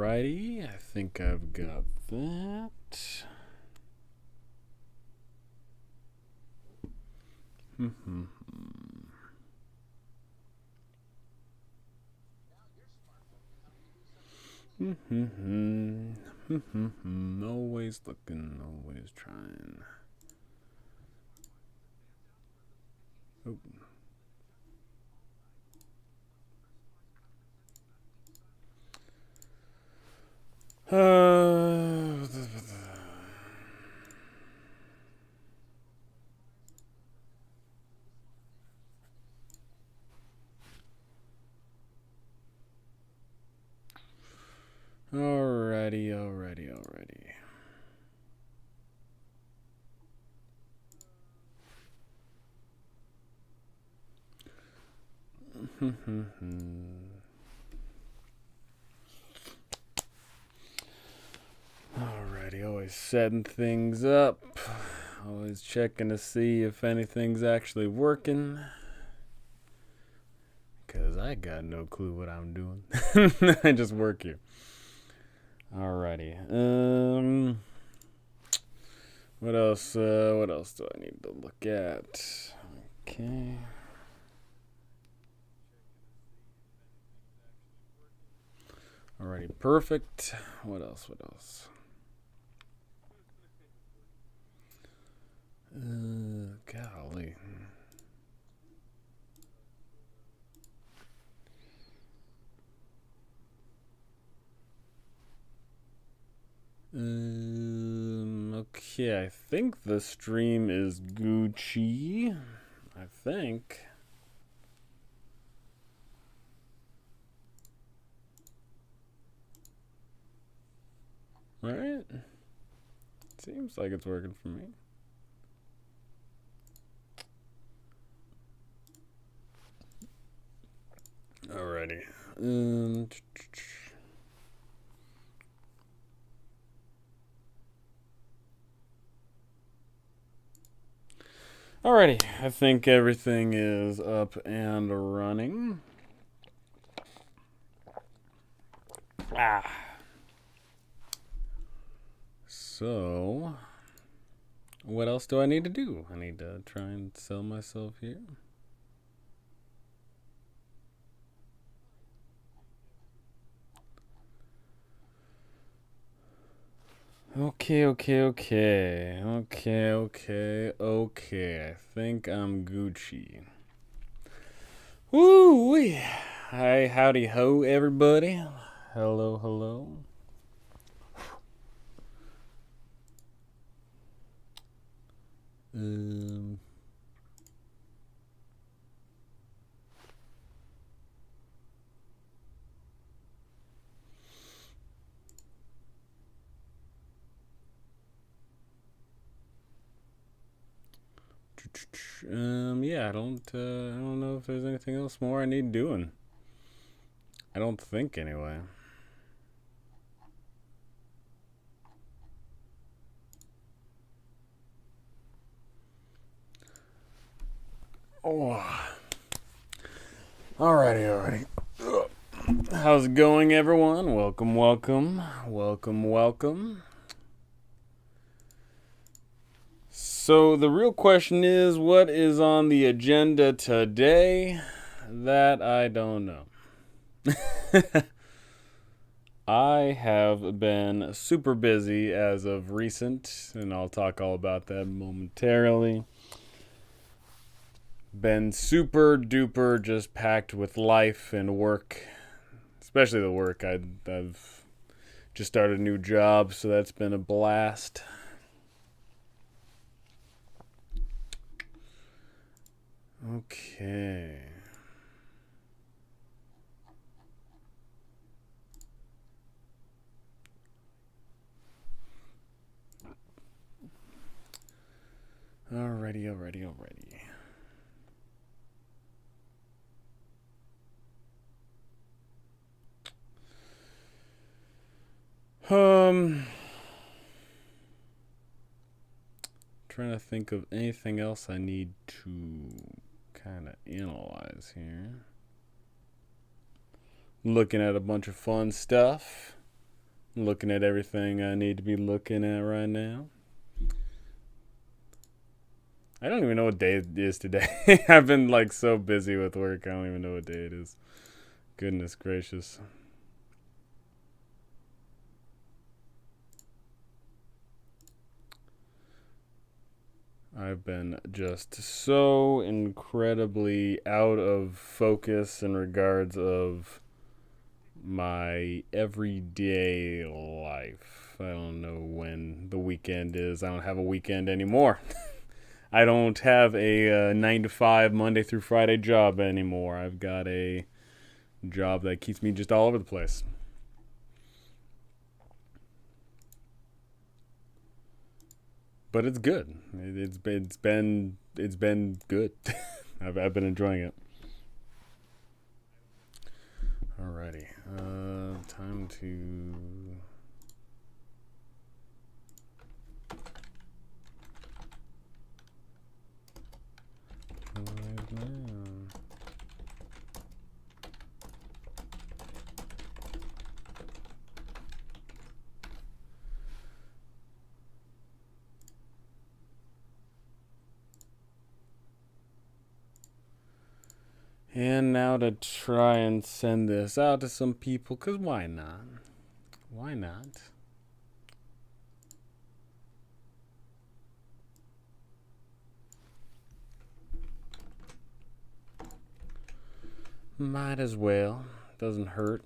Alrighty, I think I've got that. Always looking, always trying. Oh. Alrighty. Alrighty, always setting things up. Always checking to see if anything's actually working. Because I got no clue what I'm doing. I just work here. Alrighty. What else do I need to look at? Okay. Alrighty, perfect. What else? Golly. Okay, I think the stream is Gucci. I think. Right? Seems like it's working for me. Alrighty. Alrighty, I think everything is up and running. So, what else do I need to do? I need to try and sell myself here. Okay. I think I'm Gucci. Woo! Hi, howdy ho, everybody. Hello. Yeah, I don't know if there's anything else more I need doing. I don't think, anyway. Oh. Alrighty. How's it going, everyone? Welcome. So the real question is, what is on the agenda today? That I don't know. I have been super busy as of recent, and I'll talk all about that momentarily. Been super duper just packed with life and work, especially the work. I've just started a new job, so that's been a blast. Okay. Alrighty. Trying to think of anything else I need to kind of analyze here. Looking at a bunch of fun stuff. looking at everything I need to be looking at right now. I don't even know what day it is today. I've been like so busy with work, I don't even know what day it is. Goodness gracious. I've been just so incredibly out of focus in regards of my everyday life. I don't know when the weekend is. I don't have a weekend anymore. I don't have a 9 to 5 Monday through Friday job anymore. I've got a job that keeps me just all over the place. But it's good. It's been good. I've been enjoying it. Alrighty. Time to And now to try and send this out to some people, because why not? Why not? Might as well. Doesn't hurt.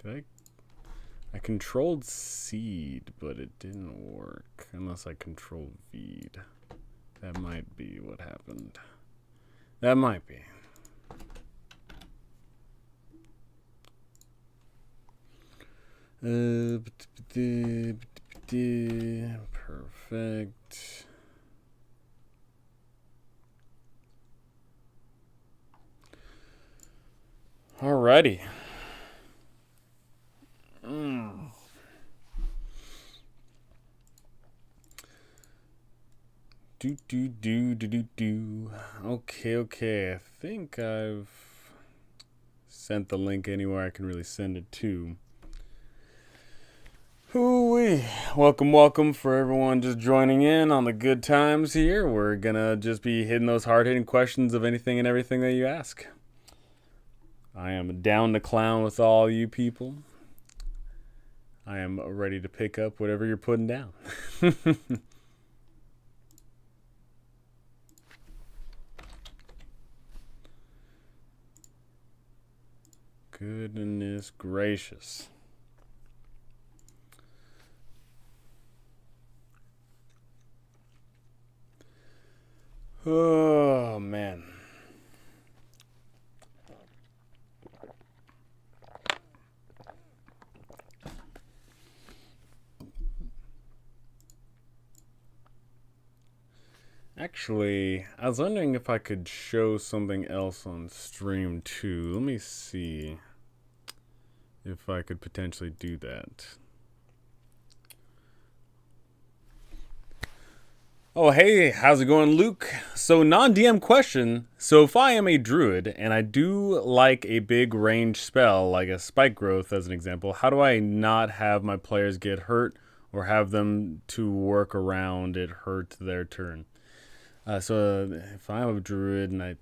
Did I controlled seed, but it didn't work unless I controlled feed. That might be what happened. That might be. Perfect. Alrighty. Okay. I think I've sent the link anywhere I can really send it to. Hoo-wee. Welcome for everyone just joining in on the good times here. We're gonna just be hitting those hard-hitting questions of anything and everything that you ask. I am down to clown with all you people. I am ready to pick up whatever you're putting down. Goodness gracious. Oh, man. Actually, I was wondering if I could show something else on stream too. Let me see if I could potentially do that. Oh, hey, how's it going, Luke? So, non-DM question. So, if I am a druid and I do like a big range spell, like a spike growth as an example, how do I not have my players get hurt or have them to work around it hurt their turn? So, if I'm a druid and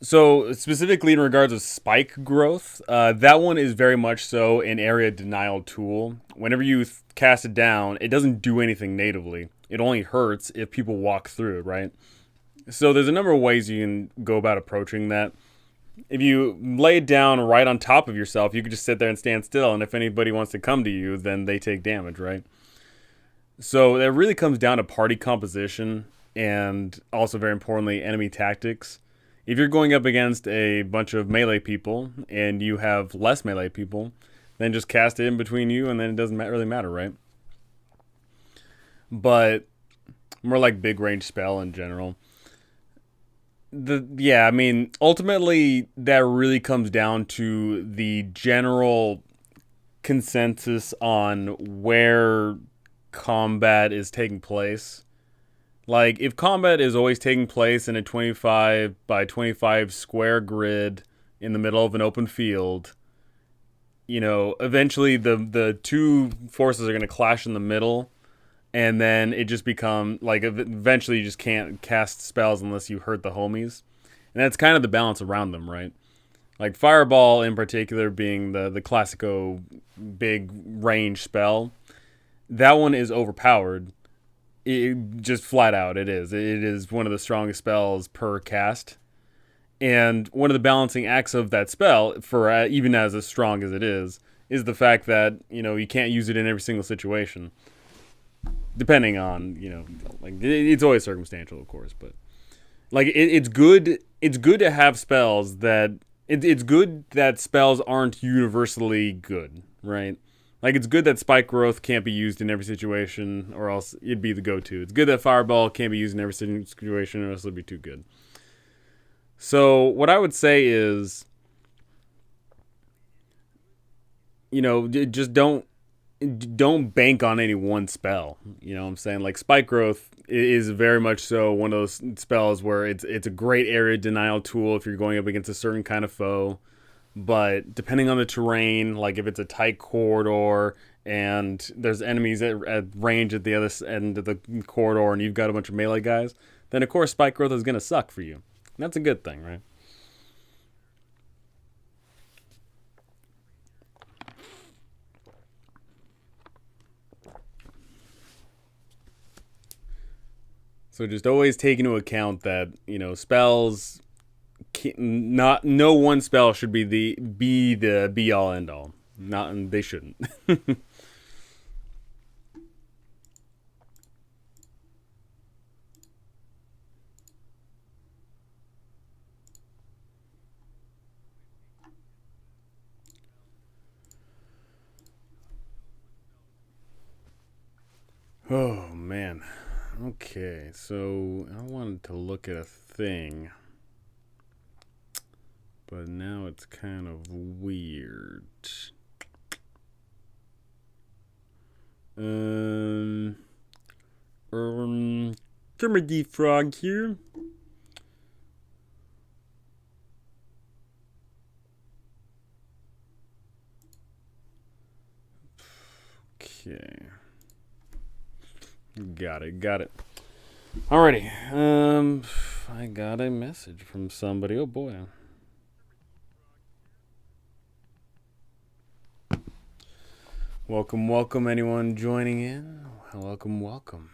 So, specifically in regards of spike growth, that one is very much so an area denial tool. Whenever you cast it down, it doesn't do anything natively. It only hurts if people walk through it, right? So there's a number of ways you can go about approaching that. If you lay it down right on top of yourself, you could just sit there and stand still, and if anybody wants to come to you, then they take damage, right? So that really comes down to party composition and also, very importantly, enemy tactics. If you're going up against a bunch of melee people and you have less melee people, then just cast it in between you, and then it doesn't really matter, right? But more like big range spell in general. Ultimately that really comes down to the general consensus on where combat is taking place. Like, if combat is always taking place in a 25 by 25 square grid in the middle of an open field, you know, eventually the two forces are going to clash in the middle, and then it just become like eventually you just can't cast spells unless you hurt the homies, and that's kind of the balance around them, right? Like Fireball in particular being the classico big range spell, that one is overpowered. Just flat out, it is. It is one of the strongest spells per cast. And one of the balancing acts of that spell, for even as strong as it is the fact that, you know, you can't use it in every single situation. Depending on, you know, like, it's always circumstantial, of course. But, like, it's good. It's good to have spells that... It's good that spells aren't universally good, right? Like, it's good that Spike Growth can't be used in every situation, or else it'd be the go-to. It's good that Fireball can't be used in every situation, or else it'd be too good. So, what I would say is, you know, just don't bank on any one spell. You know what I'm saying? Like, Spike Growth is very much so one of those spells where it's a great area denial tool if you're going up against a certain kind of foe. But depending on the terrain, like if it's a tight corridor and there's enemies at range at the other end of the corridor and you've got a bunch of melee guys, then of course Spike Growth is going to suck for you. And that's a good thing, right? So just always take into account that, you know, spells... no one spell should be the be all end all. Not they shouldn't. Oh man. Okay, so I wanted to look at a thing, but now it's kind of weird. Kermit Frog here. Okay. Got it. Alrighty. I got a message from somebody. Oh boy. Welcome anyone joining in. Welcome.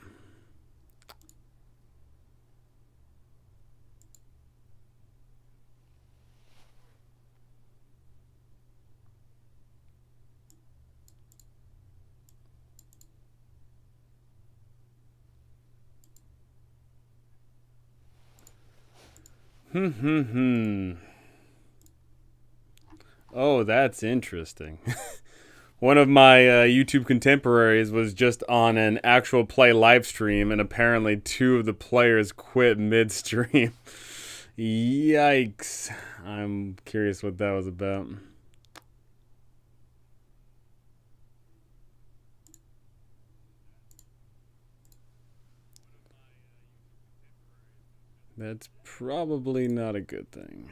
Oh, that's interesting. One of my YouTube contemporaries was just on an actual play live stream, and apparently two of the players quit midstream. Yikes. I'm curious what that was about. That's probably not a good thing.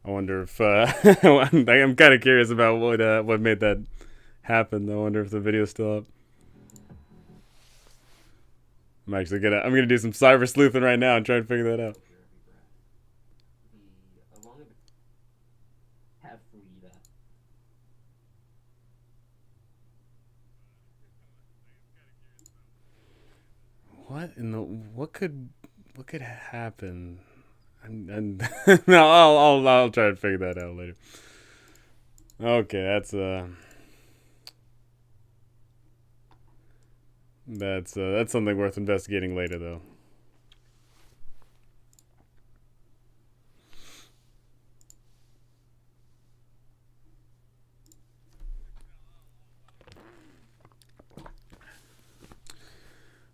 I wonder if I'm kind of curious about what made that happen. I wonder if the video's still up. I'm gonna do some cyber sleuthing right now and try and figure that out. What could happen? And no, I'll try to figure that out later. Okay, that's something worth investigating later, though.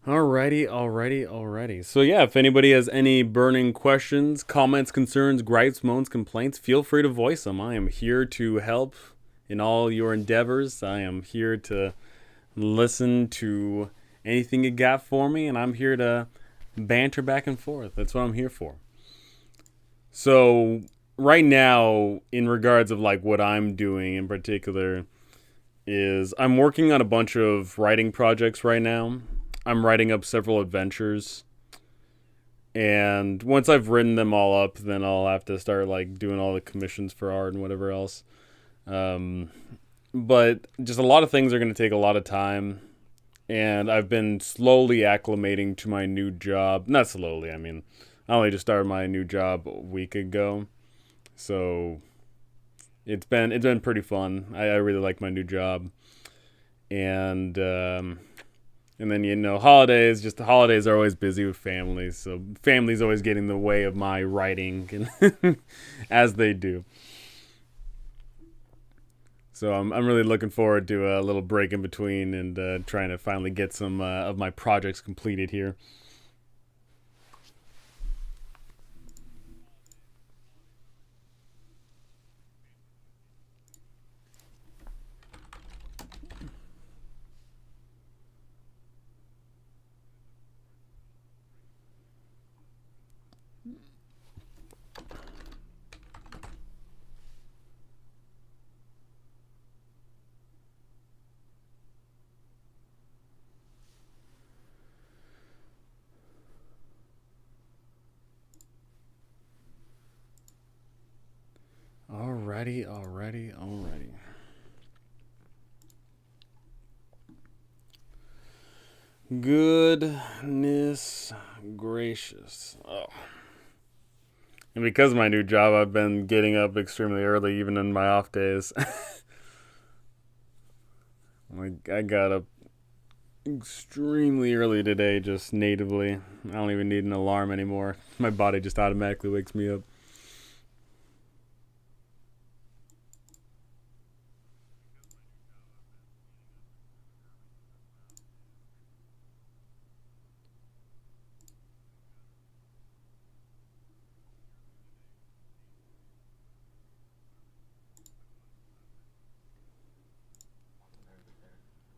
Alrighty. So yeah, if anybody has any burning questions, comments, concerns, gripes, moans, complaints, feel free to voice them. I am here to help in all your endeavors. I am here to listen to anything you got for me, and I'm here to banter back and forth. That's what I'm here for. So right now, in regards of like what I'm doing in particular, is I'm working on a bunch of writing projects right now. I'm writing up several adventures, and once I've written them all up, then I'll have to start like doing all the commissions for art and whatever else. Um, but just a lot of things are going to take a lot of time, and I've been slowly acclimating to my new job. Not slowly, I mean, I only just started my new job a week ago, so it's been pretty fun. I really like my new job, and then holidays. Just the holidays are always busy with families, so family's always getting in the way of my writing, and as they do. So I'm really looking forward to a little break in between and trying to finally get some of my projects completed here. Alrighty. Goodness gracious. Oh. And because of my new job, I've been getting up extremely early, even in my off days. Like, I got up extremely early today, just natively. I don't even need an alarm anymore. My body just automatically wakes me up.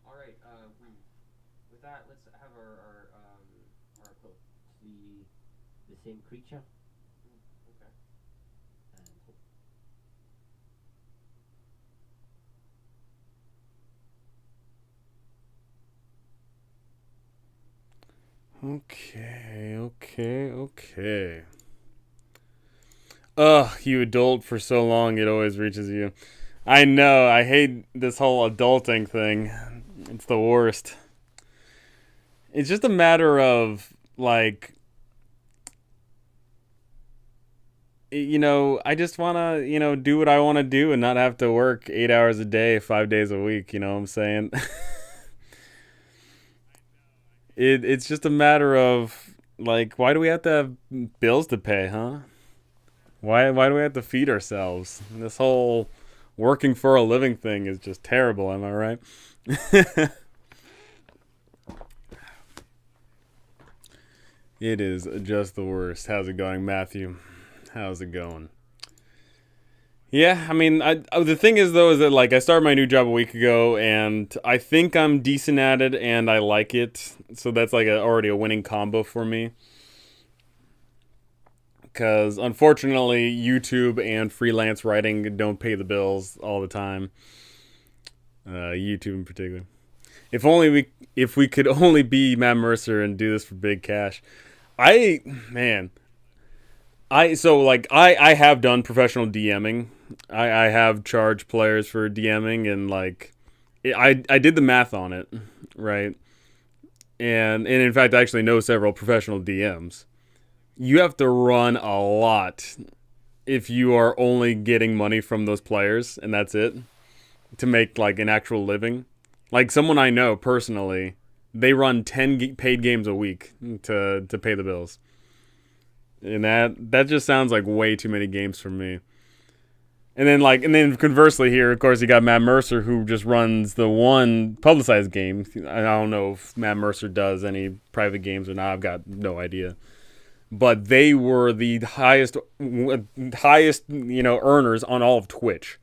All right. With that, let's have our quote. The same creature. Okay. And Okay. Ugh, you adult for so long, it always reaches you. I know, I hate this whole adulting thing. It's the worst. It's just a matter of, like, I just want to, do what I want to do and not have to work 8 hours a day, 5 days a week. You know what I'm saying? It's just a matter of, like, why do we have to have bills to pay, huh? Why do we have to feed ourselves? This whole working for a living thing is just terrible, am I right? It is just the worst. How's it going, Matthew? How's it going? Yeah, I mean, the thing is though is that like I started my new job a week ago, and I think I'm decent at it, and I like it. So that's like already a winning combo for me. Because unfortunately, YouTube and freelance writing don't pay the bills all the time. YouTube in particular. If we could only be Matt Mercer and do this for big cash. I man, I have done professional DMing. I have charged players for DMing, and like I did the math on it, right? And in fact I actually know several professional DMs. You have to run a lot if you are only getting money from those players and that's it to make like an actual living. Like someone I know personally, they run 10 paid games a week to pay the bills. And that just sounds like way too many games for me. And then conversely here, of course, you got Matt Mercer, who just runs the one publicized game. I don't know if Matt Mercer does any private games or not. I've got no idea. But they were the highest, earners on all of Twitch,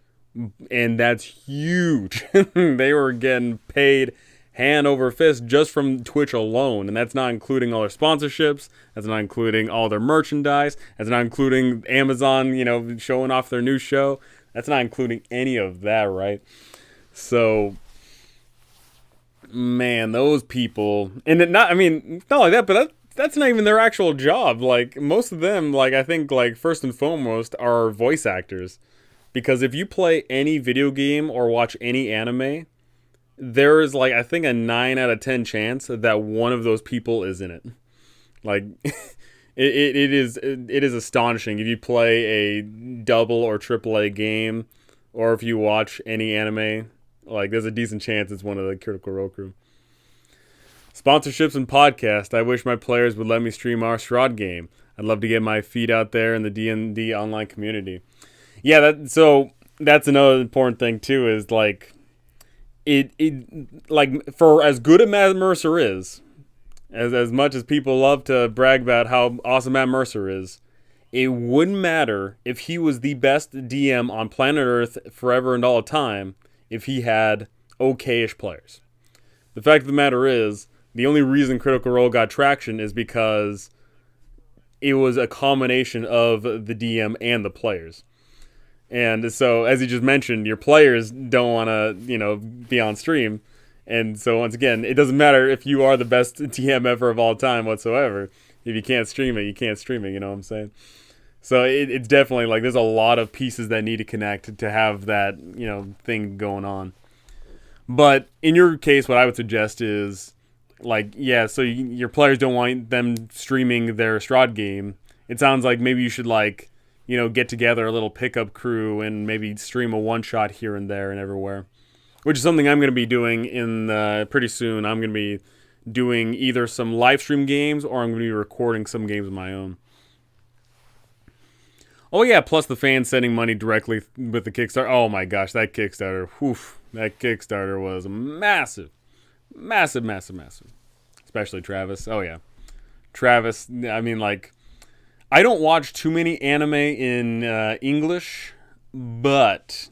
and that's huge. They were getting paid hand over fist just from Twitch alone, and that's not including all their sponsorships. That's not including all their merchandise. That's not including Amazon, showing off their new show. That's not including any of that, right? So, man, those people, and not like that, but that's not even their actual job. Like, most of them, like, I think, like, first and foremost, are voice actors. Because if you play any video game or watch any anime, there is, like, I think a 9 out of 10 chance that one of those people is in it. Like, it is astonishing. If you play a double or triple A game, or if you watch any anime, like, there's a decent chance it's one of the Critical Role crew. Sponsorships and podcast. I wish my players would let me stream our Strahd game. I'd love to get my feet out there in the D&D online community. Yeah, that's another important thing too, is like it like, for as good as Matt Mercer is, as much as people love to brag about how awesome Matt Mercer is, it wouldn't matter if he was the best DM on planet Earth forever and all time if he had okay-ish players. The fact of the matter is, the only reason Critical Role got traction is because it was a combination of the DM and the players. And so, as you just mentioned, your players don't want to, be on stream. And so, once again, it doesn't matter if you are the best DM ever of all time whatsoever. If you can't stream it, you can't stream it, you know what I'm saying? So, it's definitely, like, there's a lot of pieces that need to connect to have that, thing going on. But in your case, what I would suggest is, like, yeah, so your players don't want them streaming their Strahd game. It sounds like maybe you should, like, get together a little pickup crew and maybe stream a one-shot here and there and everywhere. Which is something I'm going to be doing pretty soon. I'm going to be doing either some live stream games or I'm going to be recording some games of my own. Oh yeah, plus the fans sending money directly with the Kickstarter. Oh my gosh, that Kickstarter. That Kickstarter was massive. Massive, massive, massive. Especially Travis. Oh yeah. Travis, I don't watch too many anime in English, but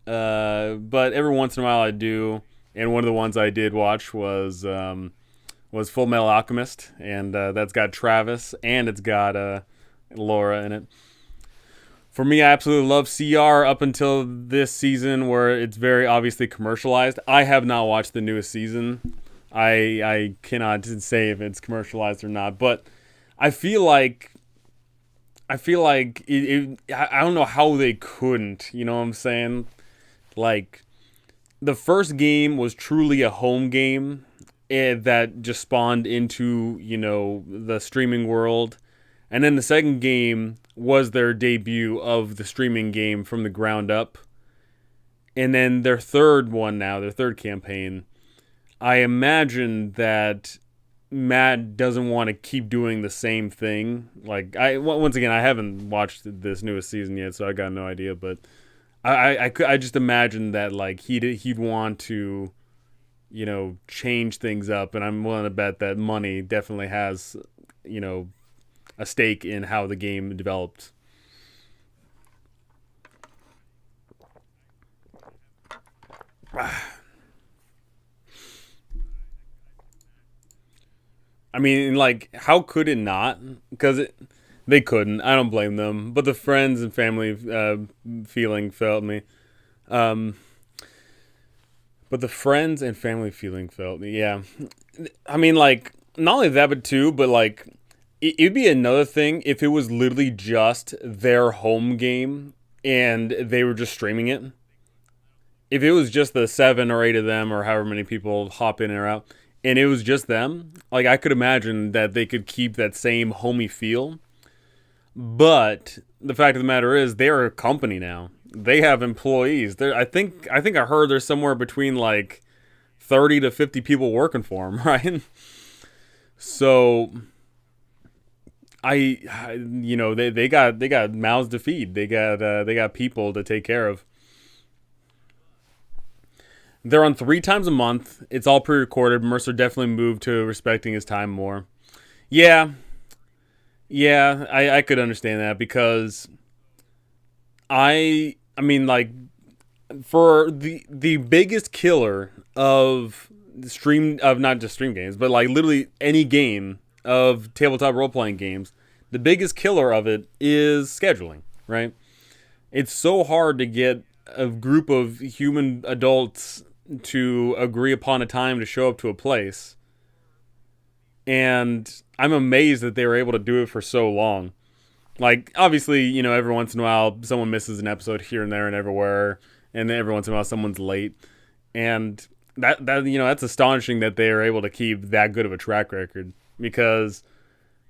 every once in a while I do. And one of the ones I did watch was Full Metal Alchemist, and that's got Travis and it's got Laura in it. For me, I absolutely love CR up until this season, where it's very obviously commercialized. I have not watched the newest season. I cannot say if it's commercialized or not, but I feel like I don't know how they couldn't, you know what I'm saying? Like, the first game was truly a home game that just spawned into, the streaming world. And then the second game was their debut of the streaming game from the ground up. And then their third campaign, I imagine that Matt doesn't want to keep doing the same thing. Like, once again, I haven't watched this newest season yet, so I got no idea. But I just imagine that, like, he'd want to, change things up. And I'm willing to bet that money definitely has, a stake in how the game developed. I mean, like, how could it not? Because they couldn't. I don't blame them. But the friends and family feeling felt me. Yeah. I mean, like, not only that, but like, it'd be another thing if it was literally just their home game and they were just streaming it. If it was just the 7 or 8 of them or however many people hop in or out, and it was just them, like, I could imagine that they could keep that same homey feel. But the fact of the matter is, they're a company now. They have employees. I think I heard there's somewhere between, like, 30 to 50 people working for them, right? So they got mouths to feed. They got people to take care of. They're on 3 times a month. It's all pre-recorded. Mercer definitely moved to respecting his time more. Yeah, yeah, I could understand that because I mean like for the biggest killer of stream of not just stream games, but like literally any game of tabletop role playing games, the biggest killer of it is scheduling, right? It's so hard to get a group of human adults to agree upon a time to show up to a place. And I'm amazed that they were able to do it for so long. Like, obviously, every once in a while, someone misses an episode here and there and everywhere. And then every once in a while, someone's late. And that's astonishing that they are able to keep that good of a track record. Because,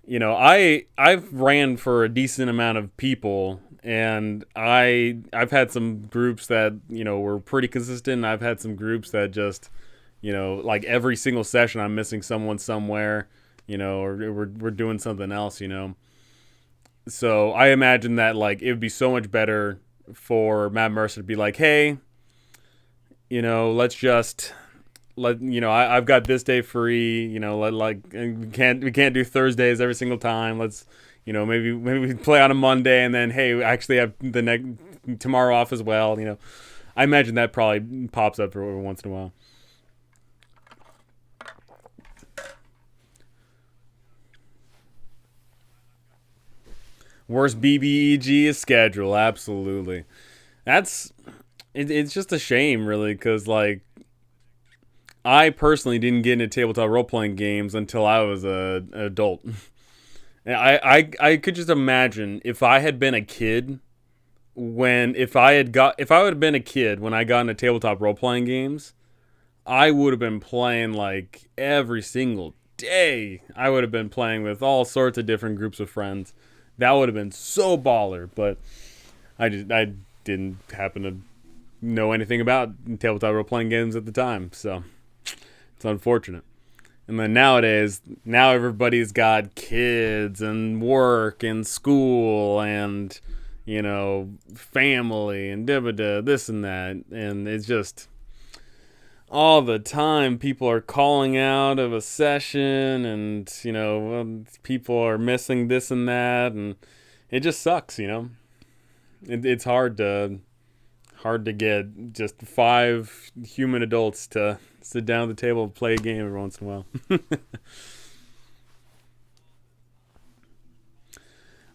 I've ran for a decent amount of people, and I've had some groups that were pretty consistent. I've had some groups that just like every single session I'm missing someone somewhere, or we're doing something else. So I imagine that like it would be so much better for Matt Mercer to be like, hey, let's just I've got this day free. We can't do Thursdays every single time. Let's maybe we play on a Monday and then hey, we actually have the next tomorrow off as well. I imagine that probably pops up every once in a while. Worst BBEG is schedule, absolutely. That's it's just a shame, really, because like I personally didn't get into tabletop role playing games until I was an adult. And I could just imagine if I had been a kid if I would have been a kid when I got into tabletop role playing games, I would have been playing like every single day. I would have been playing with all sorts of different groups of friends. That would have been so baller, but I didn't happen to know anything about tabletop role playing games at the time, so it's unfortunate. And then nowadays, now everybody's got kids and work and school and family and this and that, and it's just all the time people are calling out of a session and people are missing this and that, and it just sucks. It's hard to get just 5 human adults to sit down at the table and play a game every once in a while.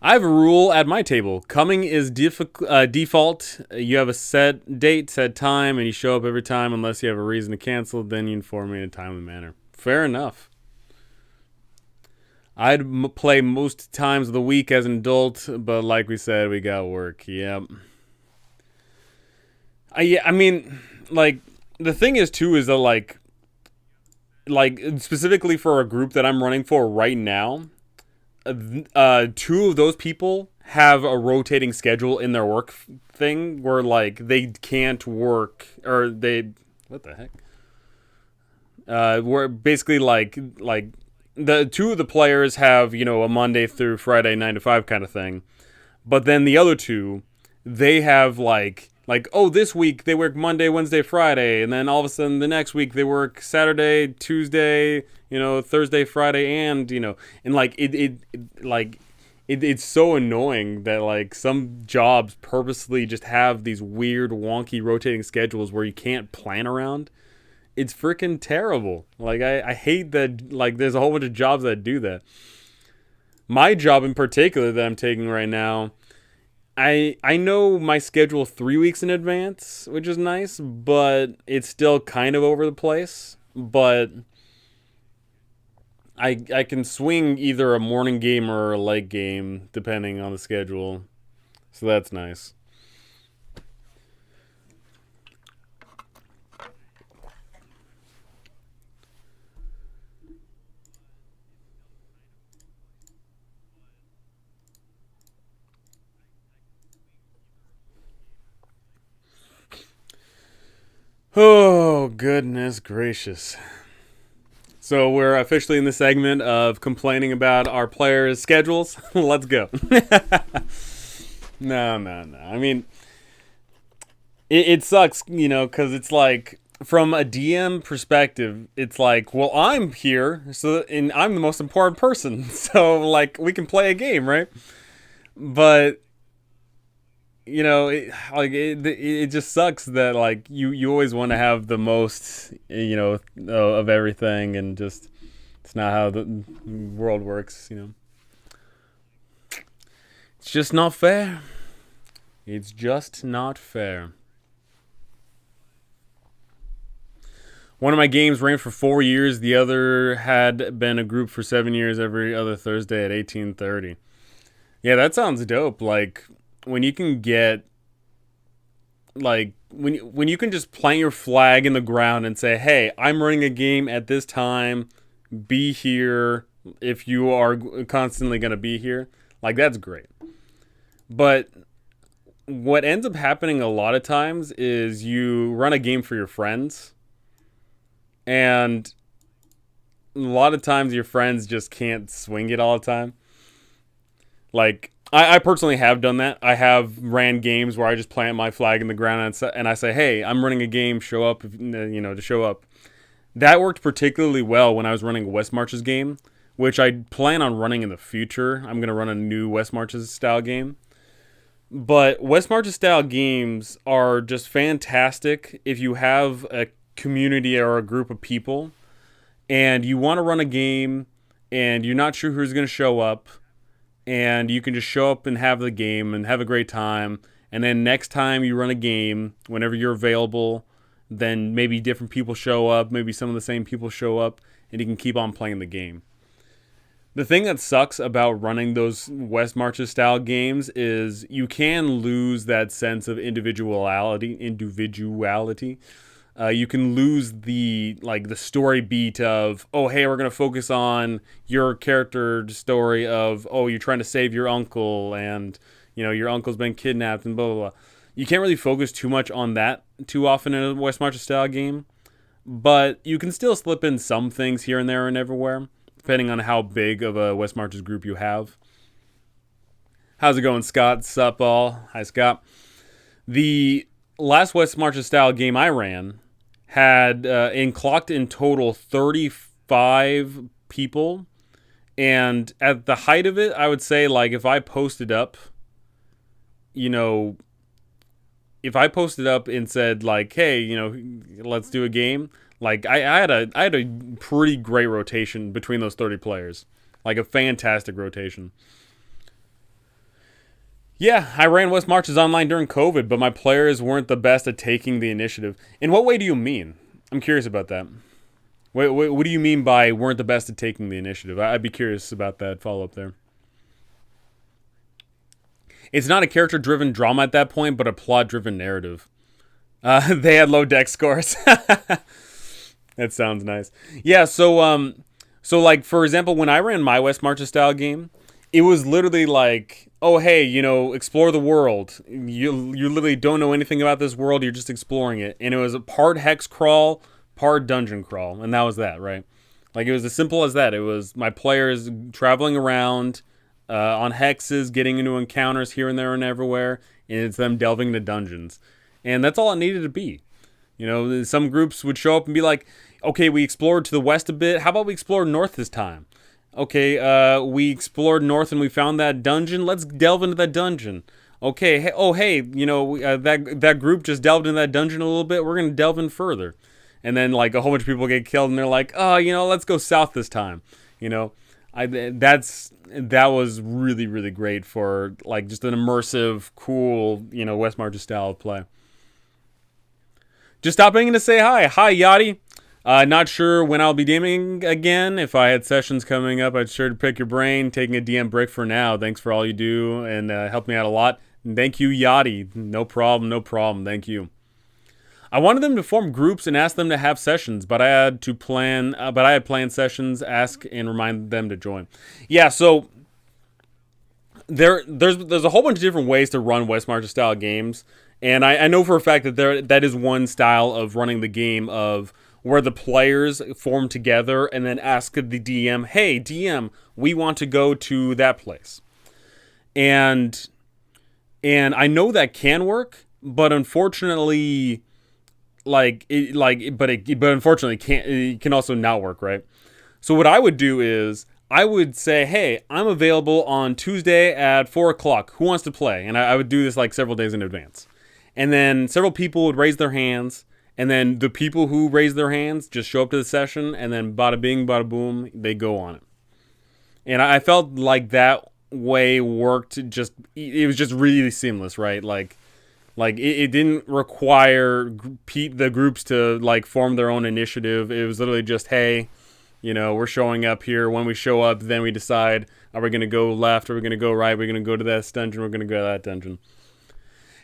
I have a rule at my table. Coming is default. You have a set date, set time, and you show up every time unless you have a reason to cancel. Then you inform me in a timely manner. Fair enough. I'd play most times of the week as an adult, but like we said, we got work. Yep. I mean, like, the thing is, too, is that, like, specifically for a group that I'm running for right now, 2 of those people have a rotating schedule in their work thing where like they can't work or they what the heck where basically like the 2 of the players have a Monday through Friday 9 to 5 kind of thing, but then the other 2 they have like oh, this week they work Monday, Wednesday, Friday, and then all of a sudden the next week they work Saturday, Tuesday, Thursday, Friday, and and like it's so annoying that like some jobs purposely just have these weird wonky rotating schedules where you can't plan around. It's freaking terrible. Like I hate that like there's a whole bunch of jobs that do that. My job in particular that I'm taking right now, I know my schedule 3 weeks in advance, which is nice, but it's still kind of over the place. But I can swing either a morning game or a late game depending on the schedule, so that's nice. Oh, goodness gracious. So we're officially in the segment of complaining about our players' schedules. Let's go. No. I mean, it sucks, because it's like, from a DM perspective, it's like, well, I'm here, and I'm the most important person, so like we can play a game, right? But it just sucks that like you always want to have the most, of everything, and just it's not how the world works. It's just not fair. It's just not fair. One of my games ran for 4 years. The other had been a group for 7 years every other Thursday at 18:30. Yeah, that sounds dope. Like, when you can get, like, when you can just plant your flag in the ground and say, hey, I'm running a game at this time. Be here if you are constantly going to be here. Like, that's great. But what ends up happening a lot of times is you run a game for your friends. And a lot of times your friends just can't swing it all the time. Like, I personally have done that. I have ran games where I just plant my flag in the ground and I say, hey, I'm running a game, show up, to show up. That worked particularly well when I was running a West Marches game, which I plan on running in the future. I'm going to run a new West Marches style game. But West Marches style games are just fantastic if you have a community or a group of people and you want to run a game and you're not sure who's going to show up, and you can just show up and have the game and have a great time, and then next time you run a game, whenever you're available, then maybe different people show up, maybe some of the same people show up, and you can keep on playing the game. The thing that sucks about running those West Marches style games is you can lose that sense of individuality. You can lose the story beat of, oh, hey, we're going to focus on your character story of, oh, you're trying to save your uncle and, your uncle's been kidnapped and blah, blah, blah. You can't really focus too much on that too often in a West Marches style game, but you can still slip in some things here and there and everywhere, depending on how big of a West Marches group you have. How's it going, Scott? Sup, all? Hi, Scott. The last West Marches style game I ran had clocked in total 35 people, and at the height of it, I would say, like, if I posted up and said, like, hey, let's do a game, like, I had a pretty great rotation between those 30 players, like a fantastic rotation. Yeah, I ran West Marches online during COVID, but my players weren't the best at taking the initiative. In what way do you mean? I'm curious about that. What do you mean by weren't the best at taking the initiative? I'd be curious about that follow-up there. It's not a character-driven drama at that point, but a plot-driven narrative. They had low deck scores. That sounds nice. Yeah, so like, for example, when I ran my West Marches style game, it was literally like, oh, hey, explore the world. You literally don't know anything about this world. You're just exploring it. And it was a part hex crawl, part dungeon crawl. And that was that, right? Like, it was as simple as that. It was my players traveling around on hexes, getting into encounters here and there and everywhere. And it's them delving into dungeons. And that's all it needed to be. Some groups would show up and be like, okay, we explored to the west a bit. How about we explore north this time? Okay, we explored north and we found that dungeon. Let's delve into that dungeon. Okay, hey, that group just delved into that dungeon a little bit. We're going to delve in further. And then, like, a whole bunch of people get killed and they're like, oh, let's go south this time. That was really, really great for, like, just an immersive, cool, West Marches style of play. Just stopping in to say hi. Hi, Yachty. Not sure when I'll be DMing again. If I had sessions coming up, I'd sure to pick your brain. Taking a DM break for now. Thanks for all you do and helped me out a lot. And thank you, Yachty. No problem. Thank you. I wanted them to form groups and ask them to have sessions, but I had planned sessions, ask and remind them to join. Yeah, so there's a whole bunch of different ways to run West Marches style games, and I know for a fact that that is one style of running the game of where the players form together and then ask the DM, hey, DM, we want to go to that place. And I know that can work, but unfortunately, but unfortunately it can also not work, right? So what I would do is I would say, hey, I'm available on Tuesday at 4 o'clock. Who wants to play? And I would do this like several days in advance. And then several people would raise their hands. And then the people who raise their hands just show up to the session. And then bada bing, bada boom, they go on it. And I felt like that way worked. It was just really seamless, right? Like it didn't require the groups to like form their own initiative. It was literally just, hey, we're showing up here. When we show up, then we decide, are we going to go left? Are we going to go right? Are we going to go to this dungeon? We're going to go to that dungeon.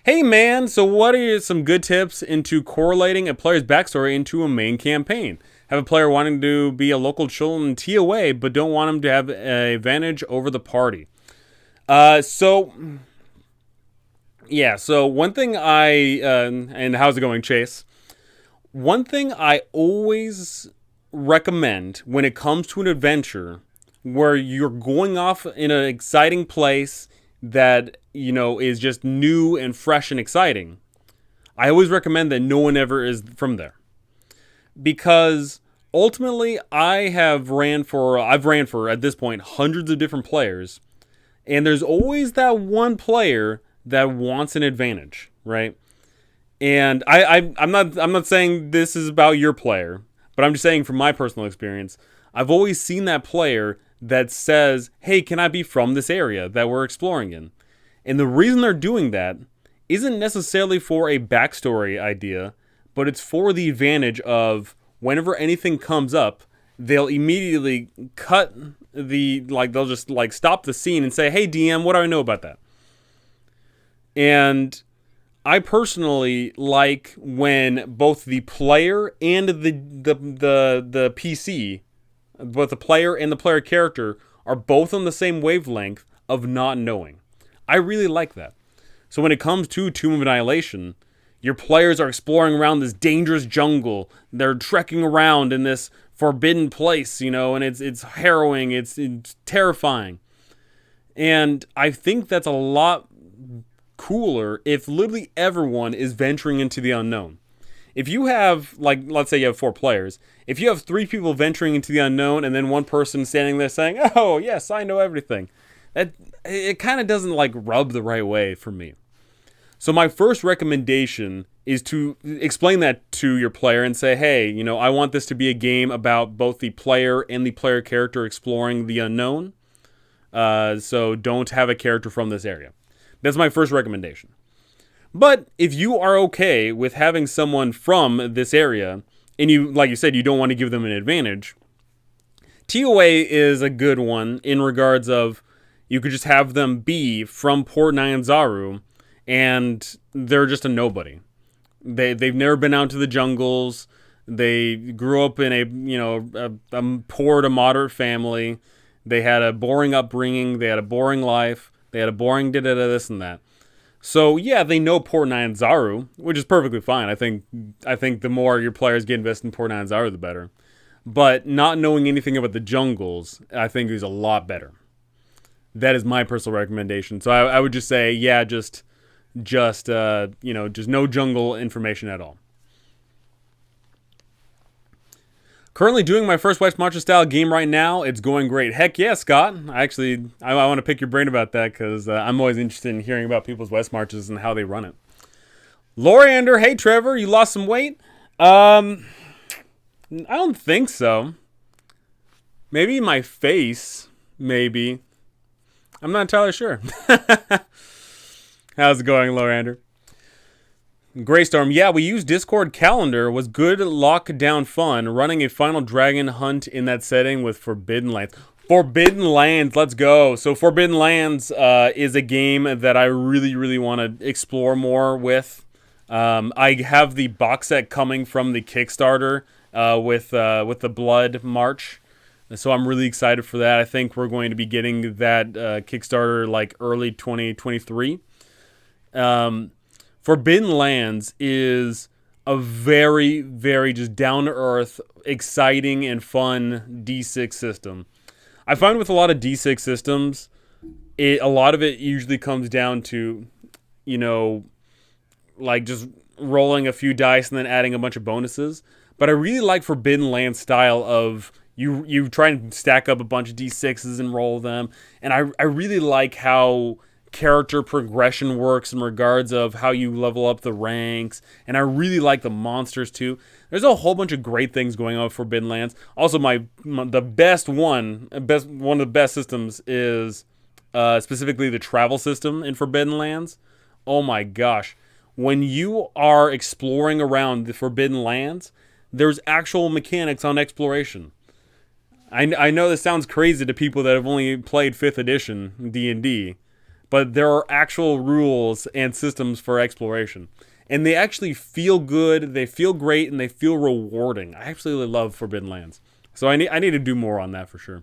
Hey, man, so what are some good tips into correlating a player's backstory into a main campaign? Have a player wanting to be a local chill in TOA, but don't want him to have an advantage over the party. So one thing and how's it going, Chase? One thing I always recommend when it comes to an adventure where you're going off in an exciting place that is just new and fresh and exciting, I always recommend that no one ever is from there, because ultimately I've ran for at this point hundreds of different players, and there's always that one player that wants an advantage, right? And I'm not saying this is about your player, but I'm just saying from my personal experience, I've always seen that player that says, hey, can I be from this area that we're exploring in? And the reason they're doing that isn't necessarily for a backstory idea, but it's for the advantage of whenever anything comes up, they'll immediately they'll just stop the scene and say, hey, DM, what do I know about that? And I personally like when both the player and the PC, both the player and the player character, are both on the same wavelength of not knowing. I really like that. So when it comes to Tomb of Annihilation, your players are exploring around this dangerous jungle. They're trekking around in this forbidden place, and it's harrowing, it's terrifying. And I think that's a lot cooler if literally everyone is venturing into the unknown. If you have, let's say you have 4 players, if you have 3 people venturing into the unknown and then one person standing there saying, oh, yes, I know everything, it kind of doesn't rub the right way for me. So my first recommendation is to explain that to your player and say, hey, I want this to be a game about both the player and the player character exploring the unknown. So don't have a character from this area. That's my first recommendation. But if you are okay with having someone from this area, and you, like you said, you don't want to give them an advantage, TOA is a good one in regards of you could just have them be from Port Nyanzaru, and they're just a nobody. They've never been out to the jungles. They grew up in a poor to moderate family. They had a boring upbringing. They had a boring life. They had a boring this and that. So yeah, they know Port Nyanzaru, which is perfectly fine. I think the more your players get invested in Port Nyanzaru, the better. But not knowing anything about the jungles, I think is a lot better. That is my personal recommendation. So I would just say, yeah, just no jungle information at all. Currently doing my first West Marches style game right now. It's going great. Heck yeah, Scott. I want to pick your brain about that because I'm always interested in hearing about people's West Marches and how they run it. Loriander, hey Trevor, you lost some weight? I don't think so. Maybe my face, maybe. I'm not entirely sure. How's it going, Loriander? Greystorm, yeah, we used Discord Calendar. Was good lockdown fun. Running a Final Dragon hunt in that setting with Forbidden Lands. Forbidden Lands, let's go. So Forbidden Lands is a game that I really, really want to explore more with. I have the box set coming from the Kickstarter with the Blood March. So I'm really excited for that. I think we're going to be getting that Kickstarter early 2023. Forbidden Lands is a very, very just down to earth, exciting, and fun D6 system. I find with a lot of D6 systems, a lot of it usually comes down to, you know, like just rolling a few dice and then adding a bunch of bonuses. But I really like Forbidden Land style of you try and stack up a bunch of D6s and roll them. And I really like how character progression works in regards of how you level up the ranks, and I really like the monsters too. There's a whole bunch of great things going on with Forbidden Lands. Also, the best one of the best systems is specifically the travel system in Forbidden Lands. Oh my gosh, when you are exploring around the Forbidden Lands, there's actual mechanics on exploration. I know this sounds crazy to people that have only played 5th edition D&D, but there are actual rules and systems for exploration. And they actually feel good, they feel great, and they feel rewarding. I absolutely love Forbidden Lands. So I need to do more on that for sure.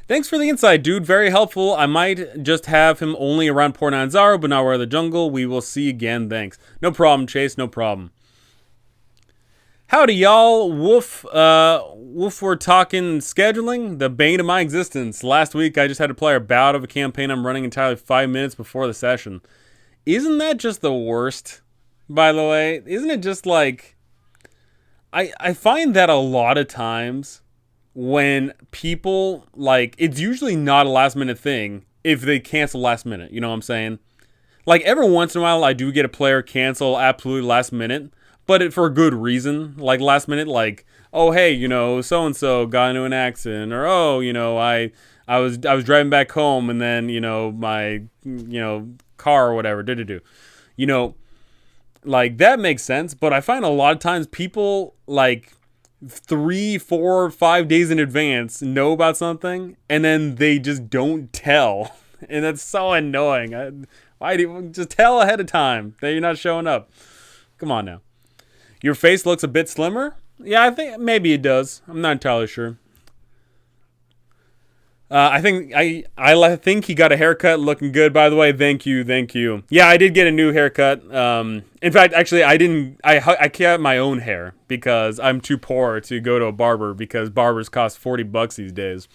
Thanks for the insight, dude. Very helpful. I might just have him only around Port Anzaro, but now we're in the jungle. We will see again. Thanks. No problem, Chase. No problem. Howdy, y'all. Wolf, we're talking scheduling, the bane of my existence. Last week, I just had to play a bout of a campaign I'm running entirely 5 minutes before the session. Isn't that just the worst, by the way? Isn't it just like... I find that a lot of times when people, like, it's usually not a last-minute thing if they cancel last minute, you know what I'm saying? Like, every once in a while, I do get a player cancel absolutely last minute, but for a good reason. Like, last minute, like, oh, hey, you know, so-and-so got into an accident. Or, oh, you know, I was driving back home and then, you know, my, you know, car or whatever, you know, like, that makes sense. But I find a lot of times people, like, 3, 4, 5 days in advance know about something and then they just don't tell. And that's so annoying. Why do you just tell ahead of time that you're not showing up? Come on now. Your face looks a bit slimmer? Yeah, I think maybe it does. I'm not entirely sure. I think he got a haircut, looking good. By the way, thank you. Yeah, I did get a new haircut. In fact, actually, I didn't. I kept my own hair because I'm too poor to go to a barber because barbers cost $40 these days.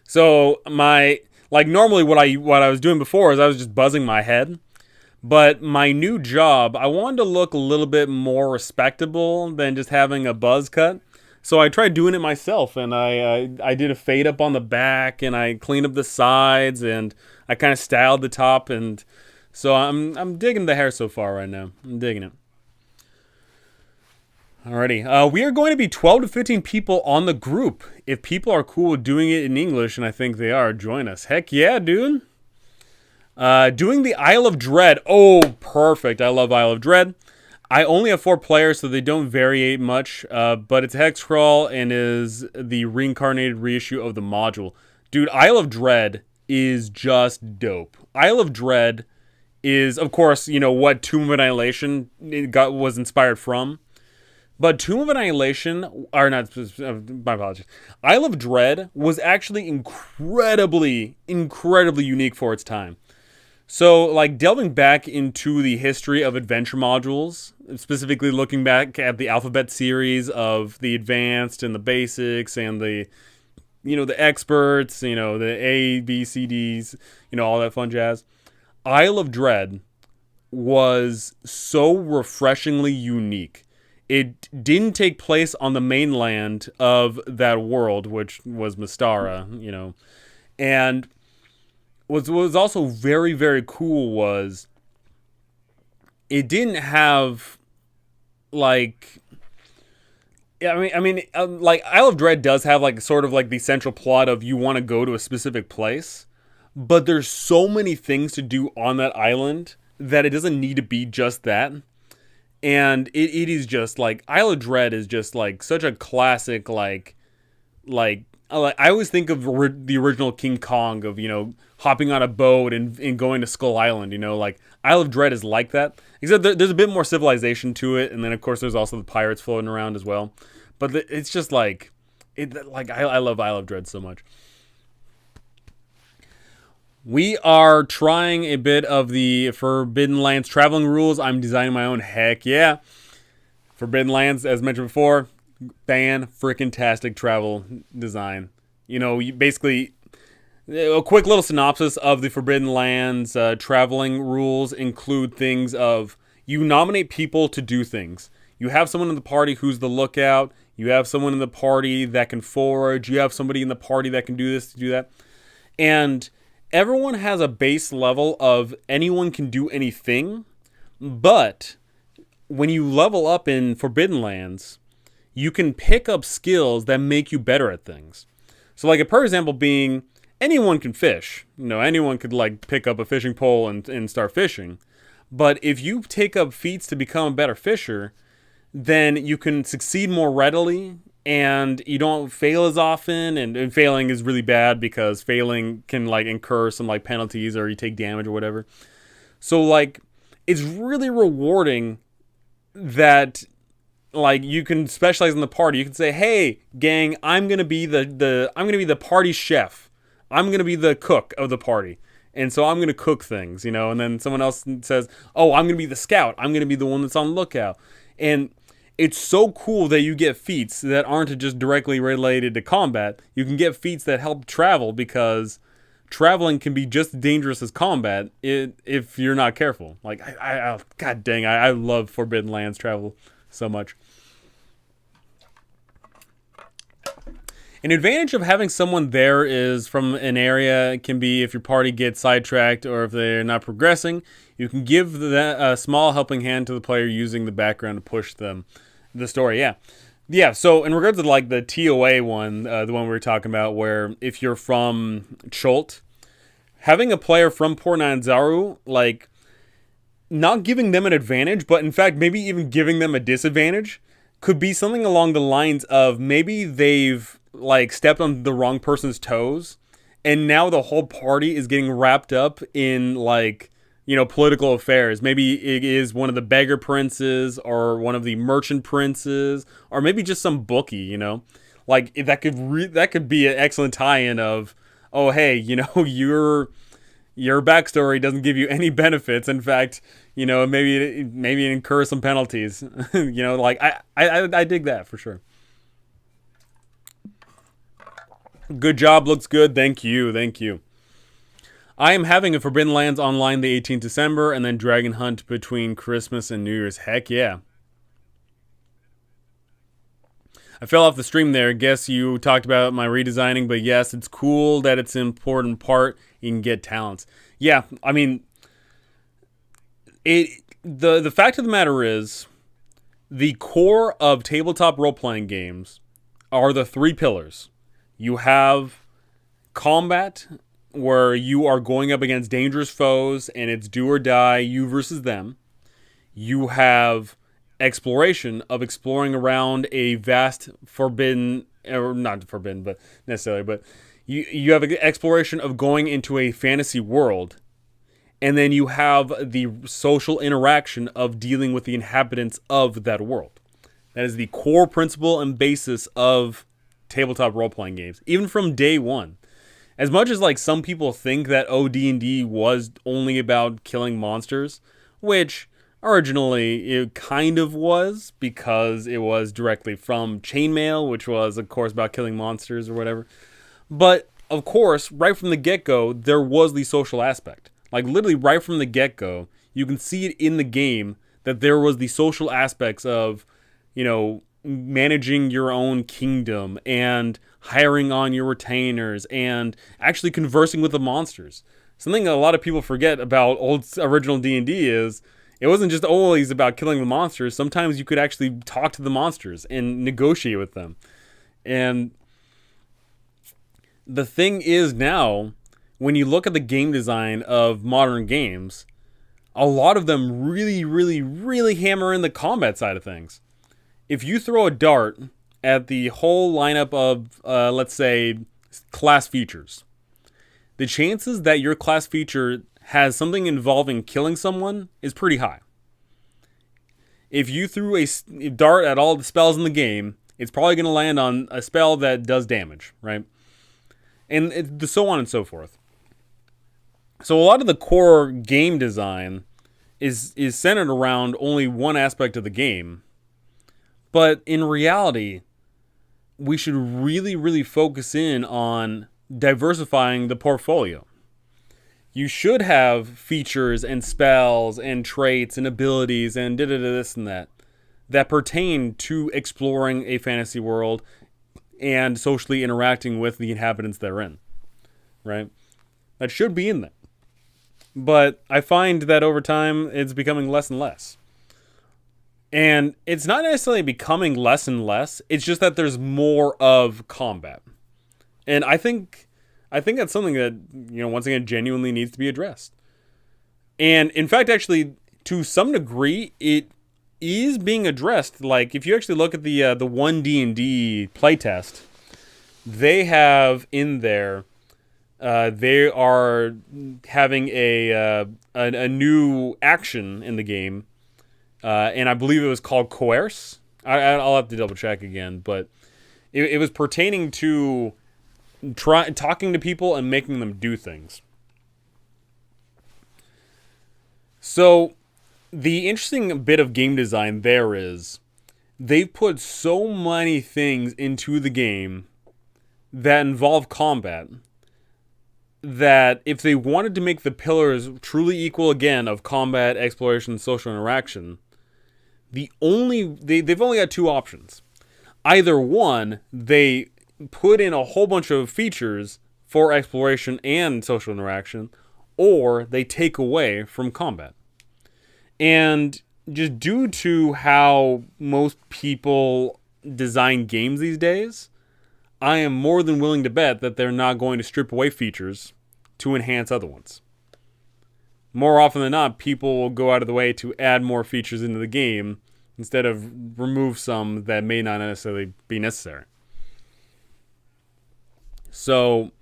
So normally what I was doing before is I was just buzzing my head. But my new job, I wanted to look a little bit more respectable than just having a buzz cut. So I tried doing it myself, and I did a fade up on the back, and I cleaned up the sides, and I kind of styled the top, and so I'm digging the hair so far right now. I'm digging it. Alrighty, we are going to be 12 to 15 people on the group. If people are cool with doing it in English, and I think they are, join us. Heck yeah, dude. Doing the Isle of Dread. Oh, perfect. I love Isle of Dread. I only have 4 players, so they don't vary much. But it's a hex crawl and is the reincarnated reissue of the module. Dude, Isle of Dread is just dope. Isle of Dread is, of course, you know what Tomb of Annihilation was inspired from. But Tomb of Annihilation, or not, my apologies. Isle of Dread was actually incredibly unique for its time. So, like, delving back into the history of adventure modules, specifically looking back at the Alphabet series of the advanced and the basics and the, you know, the experts, you know, the A, B, C, Ds, you know, all that fun jazz. Isle of Dread was so refreshingly unique. It didn't take place on the mainland of that world, which was Mystara, you know, and what was also very, very cool was it didn't have, like, like, Isle of Dread does have, like, sort of, like, the central plot of you want to go to a specific place, but there's so many things to do on that island that it doesn't need to be just that. And it is just, like, Isle of Dread is just, like, such a classic, like, I always think of the original King Kong of, you know, hopping on a boat and going to Skull Island, you know, like, Isle of Dread is like that. Except there's a bit more civilization to it, and then, of course, there's also the pirates floating around as well. But it's just, like, I love Isle of Dread so much. We are trying a bit of the Forbidden Lands traveling rules. I'm designing my own. Heck yeah. Forbidden Lands, as mentioned before, fan-freaking-tastic travel design. You know, you basically, a quick little synopsis of the Forbidden Lands traveling rules include things of you nominate people to do things. You have someone in the party who's the lookout. You have someone in the party that can forage. You have somebody in the party that can do this, do that. And everyone has a base level of anyone can do anything, but when you level up in Forbidden Lands, you can pick up skills that make you better at things. So like a per example being anyone can fish. You know, anyone could like pick up a fishing pole and start fishing. But if you take up feats to become a better fisher, then you can succeed more readily and you don't fail as often, and failing is really bad because failing can like incur some like penalties or you take damage or whatever. So like it's really rewarding that like you can specialize in the party. You can say, "Hey, gang, I'm going to be the party chef. I'm going to be the cook of the party." And so I'm going to cook things, you know, and then someone else says, "Oh, I'm going to be the scout. I'm going to be the one that's on lookout." And it's so cool that you get feats that aren't just directly related to combat. You can get feats that help travel because traveling can be just as dangerous as combat if you're not careful. Like, God dang, I love Forbidden Lands travel so much. An advantage of having someone there is from an area. It can be if your party gets sidetracked or if they're not progressing, you can give a small helping hand to the player using the background to push them the story. Yeah. So in regards to like the TOA one, the one we were talking about, where if you're from Chult, having a player from Port Nyanzaru, like not giving them an advantage, but in fact maybe even giving them a disadvantage, could be something along the lines of maybe they've like stepped on the wrong person's toes, and now the whole party is getting wrapped up in like, you know, political affairs. Maybe it is one of the beggar princes or one of the merchant princes, or maybe just some bookie, you know, like that could be an excellent tie-in of, oh hey, you know, your backstory doesn't give you any benefits. In fact, you know, maybe it incurs some penalties. You know, like I dig that for sure. Good job, looks good. Thank you. I am having a Forbidden Lands online the 18th December and then Dragon Hunt between Christmas and New Year's. Heck yeah. I fell off the stream there. Guess you talked about my redesigning, but yes, it's cool that it's an important part. You can get talents. Yeah, I mean, the fact of the matter is, the core of tabletop role-playing games are the three pillars. You have combat, where you are going up against dangerous foes and it's do or die, you versus them. You have exploration, of exploring around a vast forbidden, or not forbidden, but necessarily, but you have exploration of going into a fantasy world. And then you have the social interaction of dealing with the inhabitants of that world. That is the core principle and basis of tabletop role-playing games, even from day one. As much as like some people think that OD&D was only about killing monsters, which originally it kind of was, because it was directly from Chainmail, which was of course about killing monsters or whatever. But of course, right from the get-go, there was the social aspect. Like literally right from the get-go, you can see it in the game that there was the social aspects of, you know, managing your own kingdom and hiring on your retainers and actually conversing with the monsters. Something that a lot of people forget about original D&D is it wasn't just always about killing the monsters. Sometimes you could actually talk to the monsters and negotiate with them. And the thing is now, when you look at the game design of modern games, a lot of them really hammer in the combat side of things. If you throw a dart at the whole lineup of, let's say, class features, the chances that your class feature has something involving killing someone is pretty high. If you threw a dart at all the spells in the game, it's probably going to land on a spell that does damage, right? And so on and so forth. So a lot of the core game design is centered around only one aspect of the game. But in reality, we should really, really focus in on diversifying the portfolio. You should have features and spells and traits and abilities and this and that pertain to exploring a fantasy world and socially interacting with the inhabitants therein, right? That should be in there. But I find that over time, it's becoming less and less. And it's not necessarily becoming less and less. It's just that there's more of combat. And I think that's something that, once again, genuinely needs to be addressed. And in fact, actually, to some degree, it is being addressed. Like, if you actually look at the 1D&D playtest, they have in there, they are having a new action in the game, and I believe it was called Coerce. I'll have to double check again, but it was pertaining to talking to people and making them do things. So the interesting bit of game design there is they've put so many things into the game that involve combat that if they wanted to make the pillars truly equal again of combat, exploration, social interaction, they've only got two options. Either one, they put in a whole bunch of features for exploration and social interaction, or they take away from combat. And just due to how most people design games these days, I am more than willing to bet that they're not going to strip away features to enhance other ones. More often than not, people will go out of the way to add more features into the game instead of remove some that may not necessarily be necessary. So,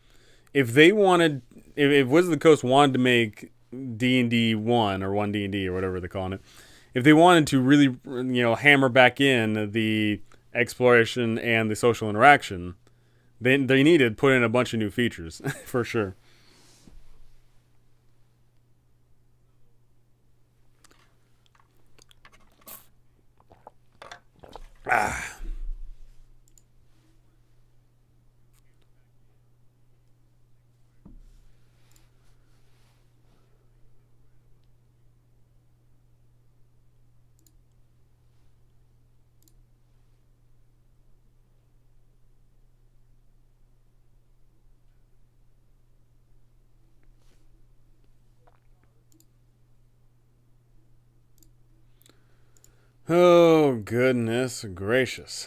if Wizards of the Coast wanted to make D&D 1 or 1D&D or whatever they're calling it, if they wanted to really, hammer back in the exploration and the social interaction, then they needed to put in a bunch of new features for sure. Oh, goodness gracious.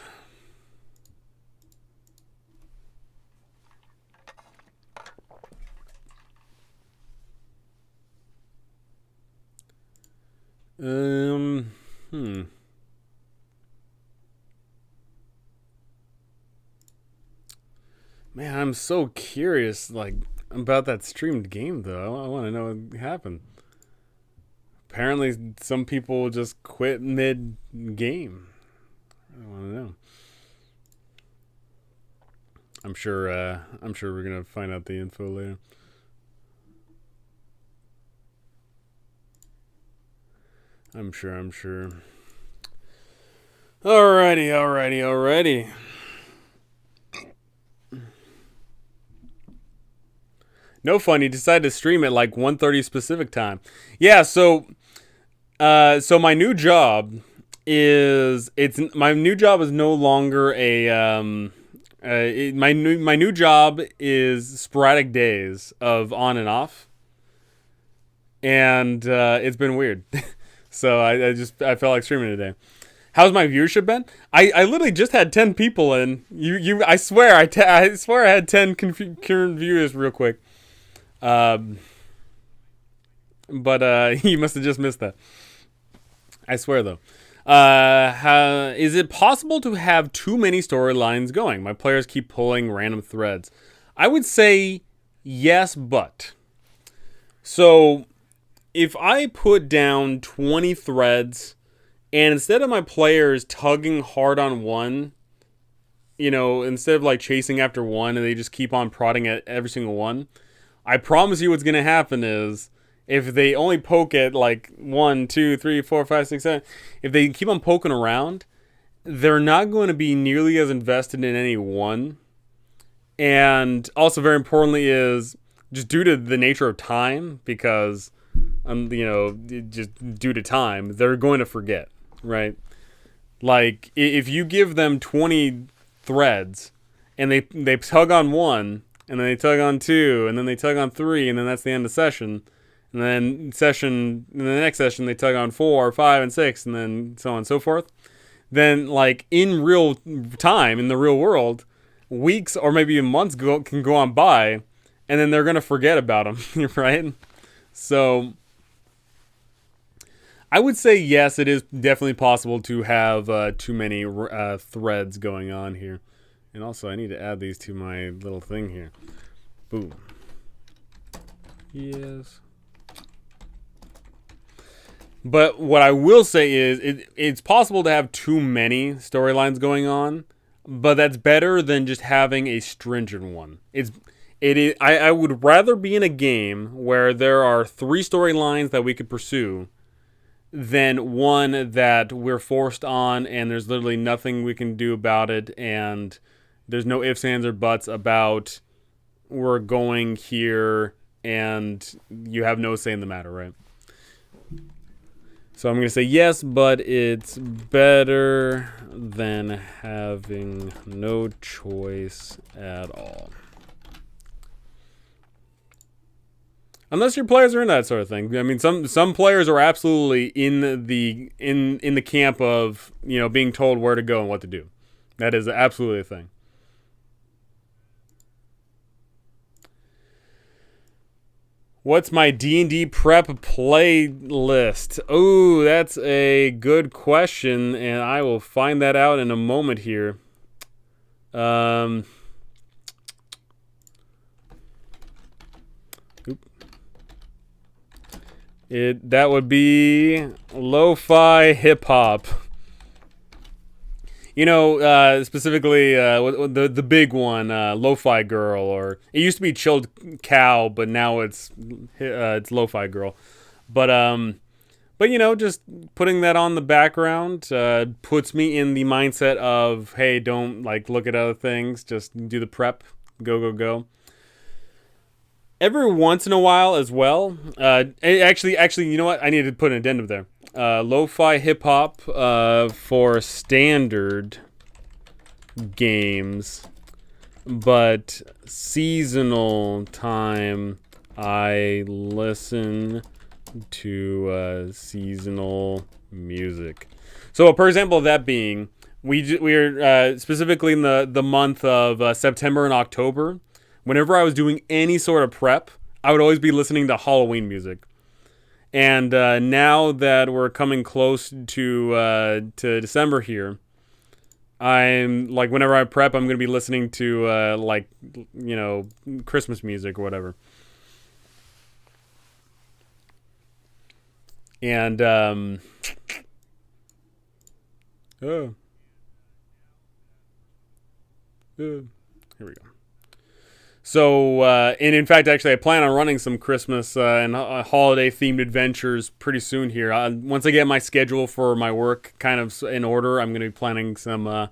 Hmm. Man, I'm so curious, about that streamed game, though. I want to know what happened. Apparently, some people just quit mid-game. I want to know. I'm sure we're gonna find out the info later. I'm sure. Alrighty. No fun. He decided to stream at like 1:30 specific time. Yeah. So my new job is no longer my new job is sporadic days of on and off, and it's been weird. So I felt like streaming today. How's my viewership been? I literally just had 10 people in. I swear I swear I had 10 concurrent viewers real quick. But you must have just missed that. I swear though. Is it possible to have too many storylines going? My players keep pulling random threads. I would say yes, but. So if I put down 20 threads and instead of my players tugging hard on one, instead of like chasing after one and they just keep on prodding at every single one, I promise you what's going to happen is if they only poke at like 1, 2, 3, 4, 5, 6, 7, if they keep on poking around, they're not going to be nearly as invested in any one. And also, very importantly, is just due to the nature of time, because, just due to time, they're going to forget, right? Like, if you give them 20 threads and they tug on one, and then they tug on two, and then they tug on three, and then that's the end of session. And then in the next session, they tug on 4, 5, and 6, and then so on and so forth. Then, like, in real time, in the real world, weeks or maybe even months can go on by, and then they're going to forget about them, right? So, I would say yes, it is definitely possible to have too many threads going on here. And also, I need to add these to my little thing here. Boom. Yes. But what I will say is it's possible to have too many storylines going on, but that's better than just having a stringent one. I would rather be in a game where there are 3 storylines that we could pursue than one that we're forced on and there's literally nothing we can do about it, and there's no ifs, ands, or buts about we're going here and you have no say in the matter, right? So I'm going to say yes, but it's better than having no choice at all. Unless your players are in that sort of thing. I mean, some players are absolutely in the camp of, being told where to go and what to do. That is absolutely a thing. What's my D&D prep playlist? Oh, that's a good question, and I will find that out in a moment here. That would be lo-fi hip-hop. Specifically the big one, Lo-Fi Girl, or it used to be Chilled Cow, but now it's Lo-Fi Girl. But just putting that on the background puts me in the mindset of, hey, don't look at other things, just do the prep, go. Every once in a while as well. Actually, you know what? I need to put an addendum there. Lo-fi hip-hop for standard games, but seasonal time I listen to seasonal music. So, for example, that being, we are specifically in the month of September and October. Whenever I was doing any sort of prep, I would always be listening to Halloween music. And now that we're coming close to December here, I'm whenever I prep, I'm going to be listening to Christmas music or whatever. And here we go. So, and in fact, actually, I plan on running some Christmas and holiday-themed adventures pretty soon here. Once I get my schedule for my work kind of in order, I'm going to be planning some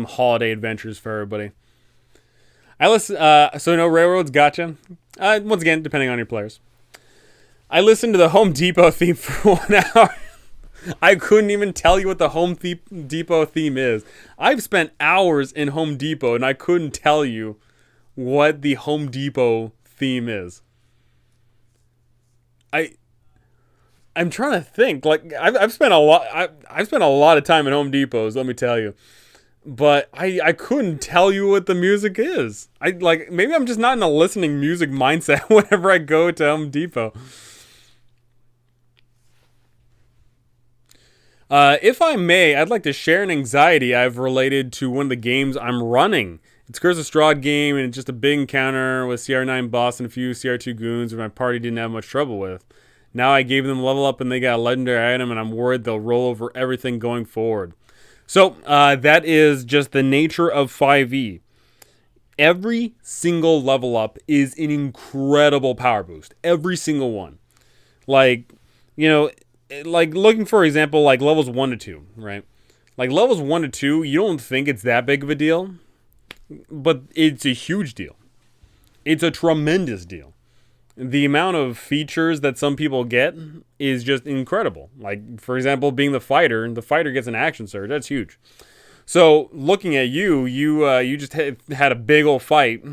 holiday adventures for everybody. So no railroads, gotcha. Once again, depending on your players. I listened to the Home Depot theme for 1 hour. I couldn't even tell you what the Home Depot theme is. I've spent hours in Home Depot, and I couldn't tell you what the Home Depot theme is. I'm trying to think. I've spent a lot of time in Home Depots, let me tell you. But I couldn't tell you what the music is. Maybe I'm just not in a listening music mindset whenever I go to Home Depot. If I may, I'd like to share an anxiety I've related to one of the games I'm running. It's Curse of Strahd game, and it's just a big encounter with CR9 boss and a few CR2 goons, which my party didn't have much trouble with. Now I gave them level up, and they got a legendary item, and I'm worried they'll roll over everything going forward. So, that is just the nature of 5e. Every single level up is an incredible power boost. Every single one. Like, you know, like looking for example, like levels 1 to 2, right? Like levels 1 to 2, you don't think it's that big of a deal, but it's a huge deal. It's a tremendous deal. The amount of features that some people get is just incredible. Like, for example, being the fighter gets an action surge. That's huge. So, looking at you just had a big old fight,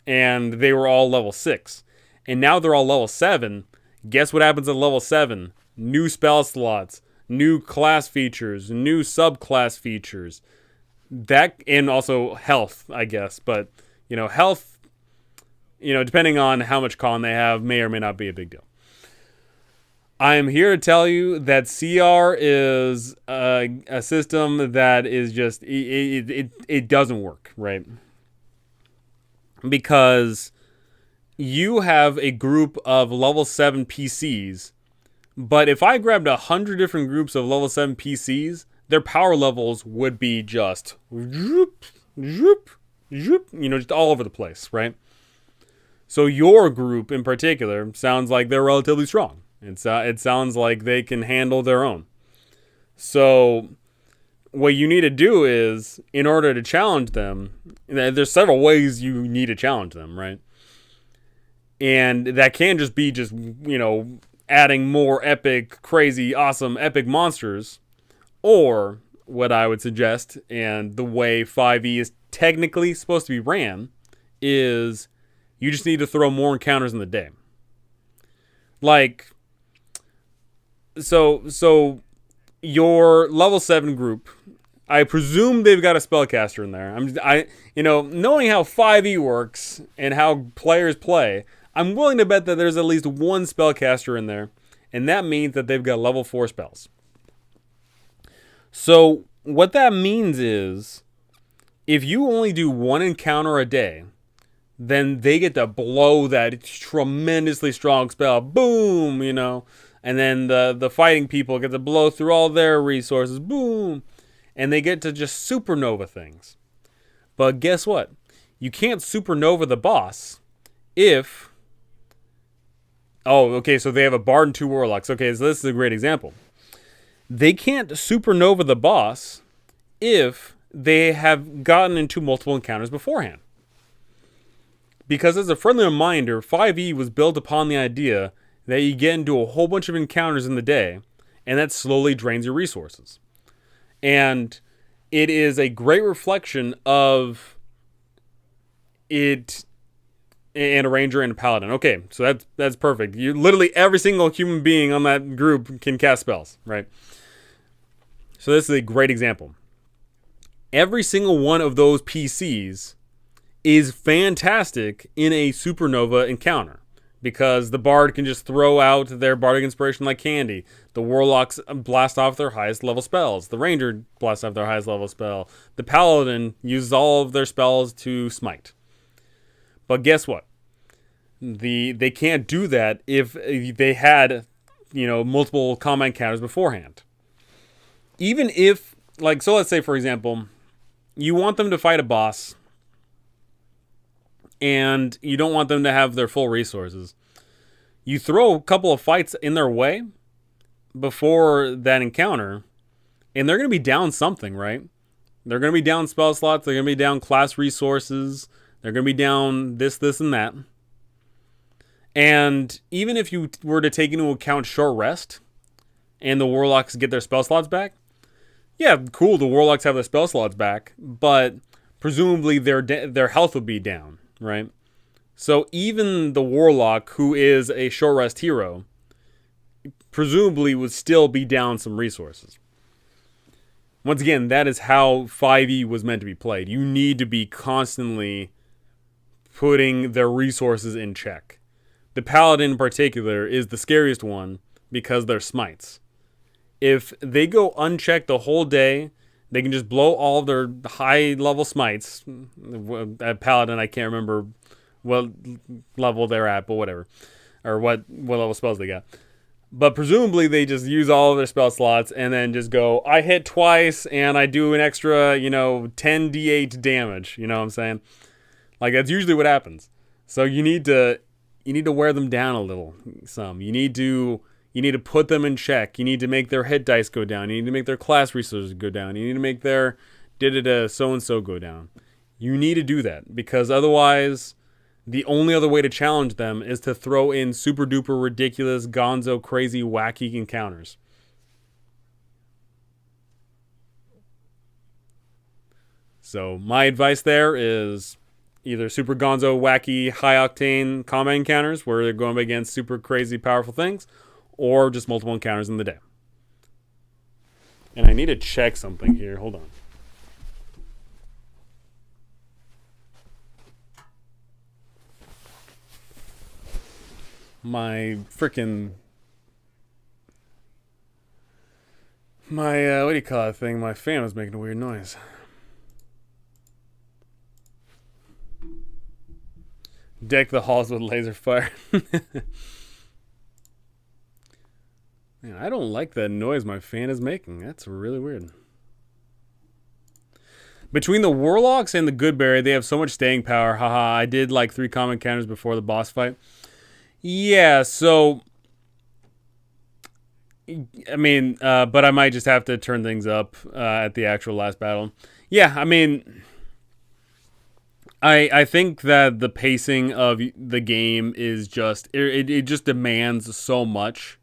and they were all level 6. And now they're all level 7. Guess what happens at level 7? New spell slots, new class features, new subclass features. That, and also health, I guess. But, health, depending on how much con they have, may or may not be a big deal. I am here to tell you that CR is a system that is just, it doesn't work, right? Because you have a group of level 7 PCs, but if I grabbed 100 different groups of level 7 PCs, their power levels would be just, just all over the place, right? So your group in particular sounds like they're relatively strong. It sounds like they can handle their own. So what you need to do is, in order to challenge them, there's several ways you need to challenge them, right? And that can just be adding more epic, crazy, awesome, epic monsters. Or what I would suggest, and the way 5e is technically supposed to be ran, is you just need to throw more encounters in the day. Like, so your level 7 group, I presume they've got a spellcaster in there. Knowing how 5e works and how players play, I'm willing to bet that there's at least one spellcaster in there, and that means that they've got level 4 spells. So what that means is, if you only do one encounter a day, then they get to blow that tremendously strong spell. Boom, And then the fighting people get to blow through all their resources. Boom. And they get to just supernova things. But guess what? You can't supernova the boss if... Oh, okay, so they have a bard and 2 warlocks. Okay, so this is a great example. They can't supernova the boss if they have gotten into multiple encounters beforehand. Because as a friendly reminder, 5e was built upon the idea that you get into a whole bunch of encounters in the day, and that slowly drains your resources. And it is a great reflection of it and a ranger and a paladin. Okay, so that's perfect. You literally every single human being on that group can cast spells, right? So this is a great example. Every single one of those PCs is fantastic in a supernova encounter, because the bard can just throw out their bardic inspiration like candy. The warlocks blast off their highest level spells. The ranger blasts off their highest level spell. The paladin uses all of their spells to smite. But guess what? They can't do that if they had, multiple combat encounters beforehand. Even if, so let's say, for example, you want them to fight a boss, and you don't want them to have their full resources. You throw a couple of fights in their way before that encounter, and they're going to be down something, right? They're going to be down spell slots. They're going to be down class resources. They're going to be down this, and that. And even if you were to take into account short rest and the warlocks get their spell slots back, yeah, cool, the warlocks have their spell slots back, but presumably their health would be down, right? So even the warlock, who is a short rest hero, presumably would still be down some resources. Once again, that is how 5e was meant to be played. You need to be constantly putting their resources in check. The paladin in particular is the scariest one because they're smites. If they go unchecked the whole day, they can just blow all of their high-level smites. At Paladin, I can't remember what level they're at, but whatever. Or what level spells they got. But presumably, they just use all of their spell slots and then just go, I hit twice and I do an extra, 10d8 damage. You know what I'm saying? Like that's usually what happens. So you need to wear them down a little. You need to put them in check. You need to make their hit dice go down. You need to make their class resources go down. You need to make their da so and so go down. You need to do that because otherwise, the only other way to challenge them is to throw in super duper ridiculous, gonzo, crazy, wacky encounters. So my advice there is either super gonzo, wacky, high octane combat encounters where they're going up against super crazy, powerful things, or just multiple encounters in the day. And I need to check something here. Hold on. My freaking what do you call that thing? My fan was making a weird noise. Deck the halls with laser fire. Man, I don't like that noise my fan is making. That's really weird. Between the Warlocks and the Goodberry, they have so much staying power. Haha, I did like 3 common encounters before the boss fight. Yeah, so I mean, but I might just have to turn things up at the actual last battle. Yeah, I mean, I think that the pacing of the game is just it just demands so much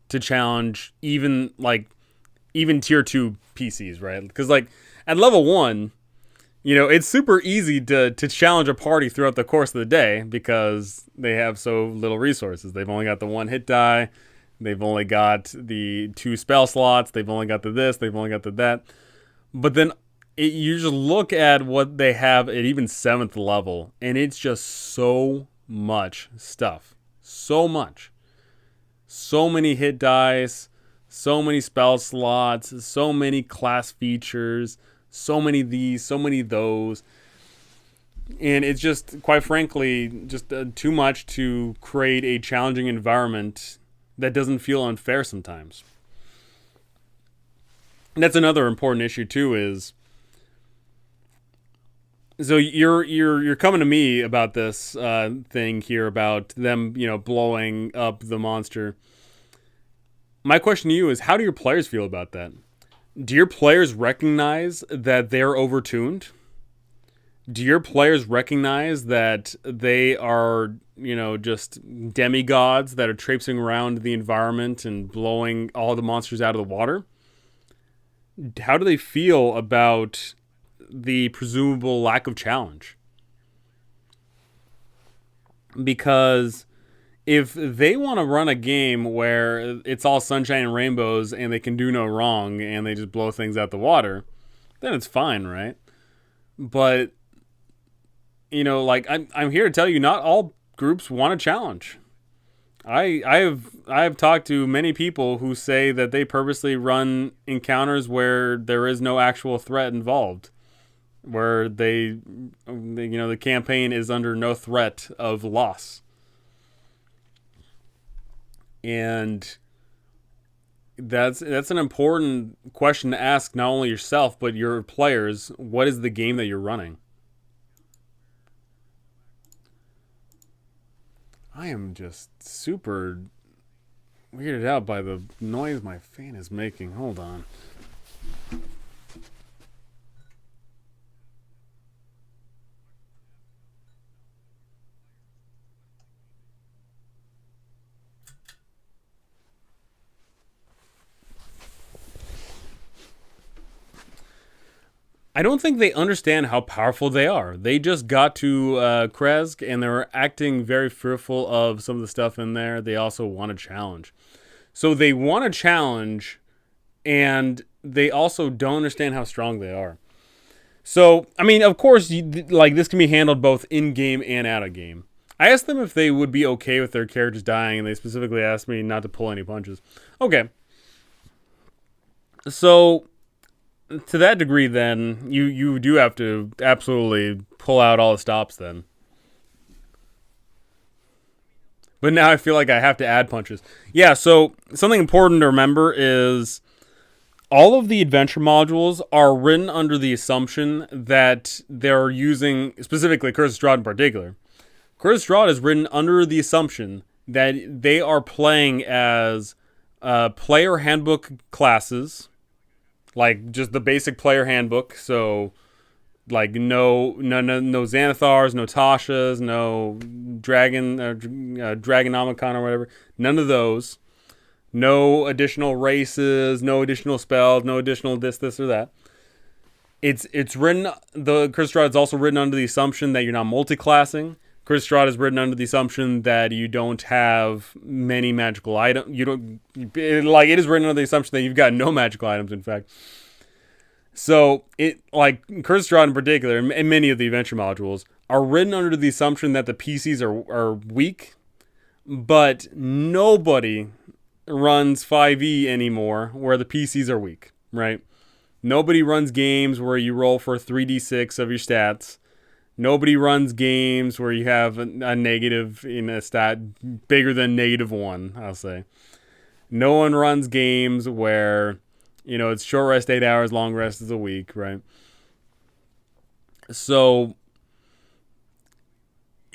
to challenge even tier 2 PCs, right? Because like at level 1, it's super easy to challenge a party throughout the course of the day because they have so little resources. They've only got the 1 hit die. They've only got the 2 spell slots. They've only got the this. They've only got the that. But then you just look at what they have at even 7th level, and it's just so much stuff. So much. So many hit dice. So many spell slots. So many class features. So many these. So many those. And it's just, quite frankly, just too much to create a challenging environment that doesn't feel unfair sometimes. And that's another important issue too. Is so you're coming to me about this thing here about them, blowing up the monster. My question to you is, how do your players feel about that? Do your players recognize that they're overtuned? Do your players recognize that they are, just demigods that are traipsing around the environment and blowing all the monsters out of the water? How do they feel about the presumable lack of challenge? Because if they want to run a game where it's all sunshine and rainbows and they can do no wrong and they just blow things out the water, then it's fine, right? But I'm here to tell you, not all groups want a challenge. I have talked to many people who say that they purposely run encounters where there is no actual threat involved, where the campaign is under no threat of loss. And that's an important question to ask not only yourself but your players. What is the game that you're running? I am just super weirded out by the noise my fan is making. Hold on. I don't think they understand how powerful they are. They just got to Krezk and they're acting very fearful of some of the stuff in there. They also want a challenge. So they want a challenge and they also don't understand how strong they are. So, I mean, of course, this can be handled both in-game and out-of-game. I asked them if they would be okay with their characters dying, and they specifically asked me not to pull any punches. Okay. So to that degree, then, you do have to absolutely pull out all the stops then. But now I feel like I have to add punches. Yeah, so something important to remember is all of the adventure modules are written under the assumption that they're using, specifically Curse of Strahd in particular. Curse of Strahd is written under the assumption that they are playing as player handbook classes, like just the basic player handbook. So, like no Xanathars, no Tashas, no Dragonomicon or whatever. None of those. No additional races, no additional spells, no additional this or that. It's written. The Curse of Strahd is also written under the assumption that you're not multi-classing. Curse of Strahd is written under the assumption that you don't have many magical items. You don't it is written under the assumption that you've got no magical items. In fact, so it like Curse of Strahd in particular, and many of the adventure modules are written under the assumption that the PCs are weak, but nobody runs 5e anymore where the PCs are weak, right? Nobody runs games where you roll for 3d6 of your stats. Nobody runs games where you have a negative in a stat bigger than -1, I'll say. No one runs games where, it's short rest 8 hours, long rest is a week, right? So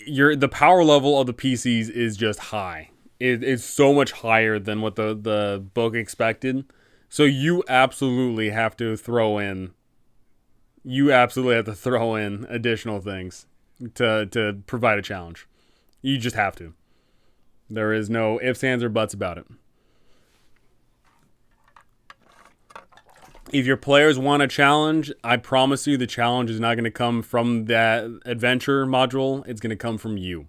the power level of the PCs is just high. It's so much higher than what the book expected. So you absolutely have to throw in additional things to provide a challenge. You just have to. There is no ifs, ands, or buts about it. If your players want a challenge, I promise you the challenge is not going to come from that adventure module. It's going to come from you.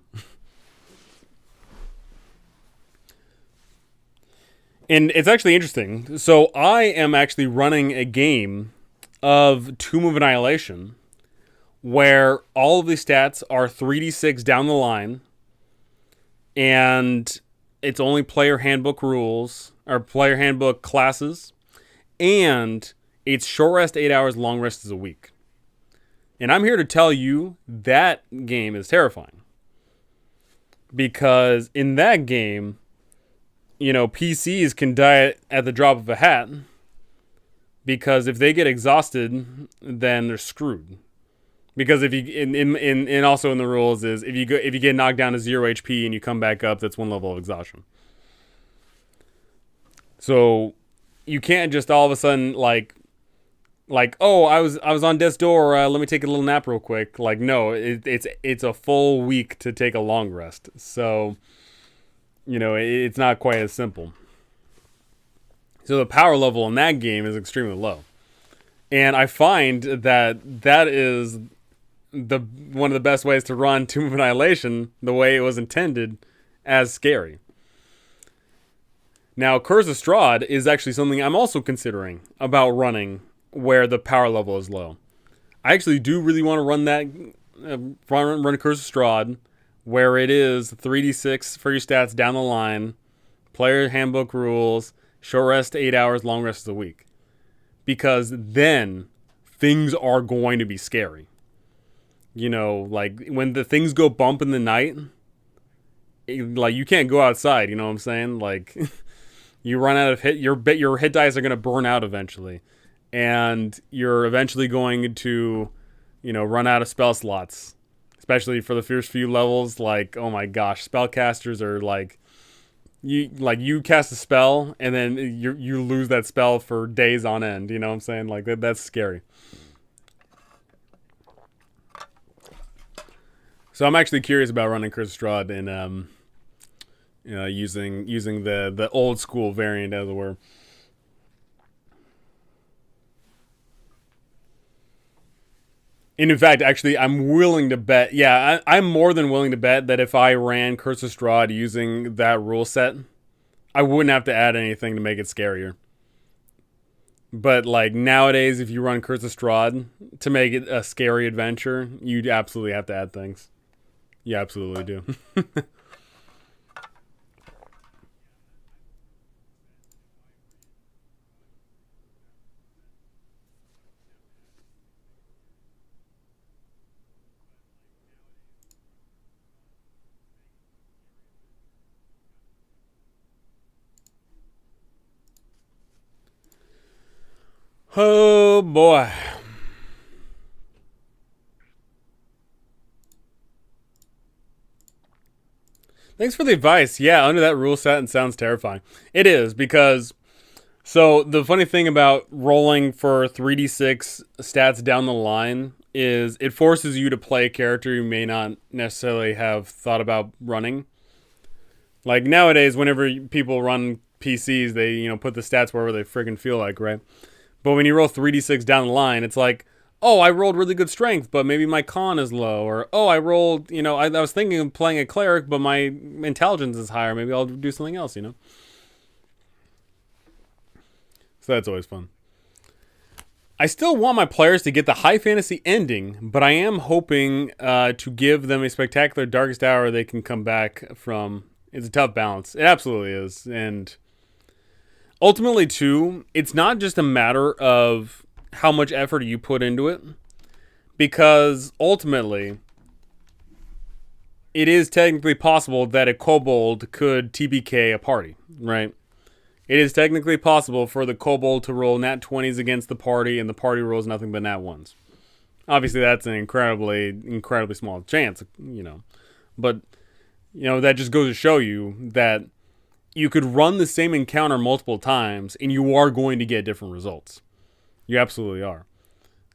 And it's actually interesting. So I am actually running a game of Tomb of Annihilation where all of the stats are 3d6 down the line, and it's only player handbook rules or player handbook classes, and it's short rest 8 hours, long rest is a week. And I'm here to tell you that game is terrifying, because in that game, PCs can die at the drop of a hat, because if they get exhausted, then they're screwed. Because if you and also in the rules is if you get knocked down to 0 HP and you come back up, that's one level of exhaustion. So you can't just all of a sudden like oh, I was on death's door, let me take a little nap real quick. Like, no, it's a full week to take a long rest. So it's not quite as simple. So the power level in that game is extremely low. And I find that is one of the best ways to run Tomb of Annihilation the way it was intended, as scary. Now, Curse of Strahd is actually something I'm also considering about running where the power level is low. I actually do really want to run that, run Curse of Strahd where it is 3d6 for your stats down the line, player handbook rules, short rest 8 hours, long rest is a week. Because then things are going to be scary. Like when the things go bump in the night, you can't go outside, you know what I'm saying? Like you run out of your hit dice are going to burn out eventually. And you're eventually going to, run out of spell slots. Especially for the first few levels, like, oh my gosh, spellcasters are like you cast a spell and then you lose that spell for days on end. You know what I'm saying? Like that's scary. So I'm actually curious about running Curse of Strahd and using the old school variant, as it were. And in fact, actually, I'm willing to bet. Yeah, I'm more than willing to bet that if I ran Curse of Strahd using that rule set, I wouldn't have to add anything to make it scarier. But like nowadays, if you run Curse of Strahd to make it a scary adventure, you'd absolutely have to add things. You absolutely do. Oh boy. Thanks for the advice. Yeah, under that rule set, it sounds terrifying. It is because so the funny thing about rolling for 3d6 stats down the line is it forces you to play a character you may not necessarily have thought about running. Like nowadays, whenever people run PCs, they put the stats wherever they friggin' feel like, right? But when you roll 3d6 down the line, it's like, oh, I rolled really good strength, but maybe my con is low. Or, oh, I rolled, I was thinking of playing a cleric, but my intelligence is higher. Maybe I'll do something else, So that's always fun. I still want my players to get the high fantasy ending, but I am hoping to give them a spectacular darkest hour they can come back from. It's a tough balance. It absolutely is. And ultimately, too, it's not just a matter of how much effort you put into it, because ultimately, it is technically possible that a kobold could TBK a party, right? It is technically possible for the kobold to roll nat 20s against the party, and the party rolls nothing but nat 1s. Obviously, that's an incredibly small chance, But, that just goes to show you that you could run the same encounter multiple times, and you are going to get different results. You absolutely are.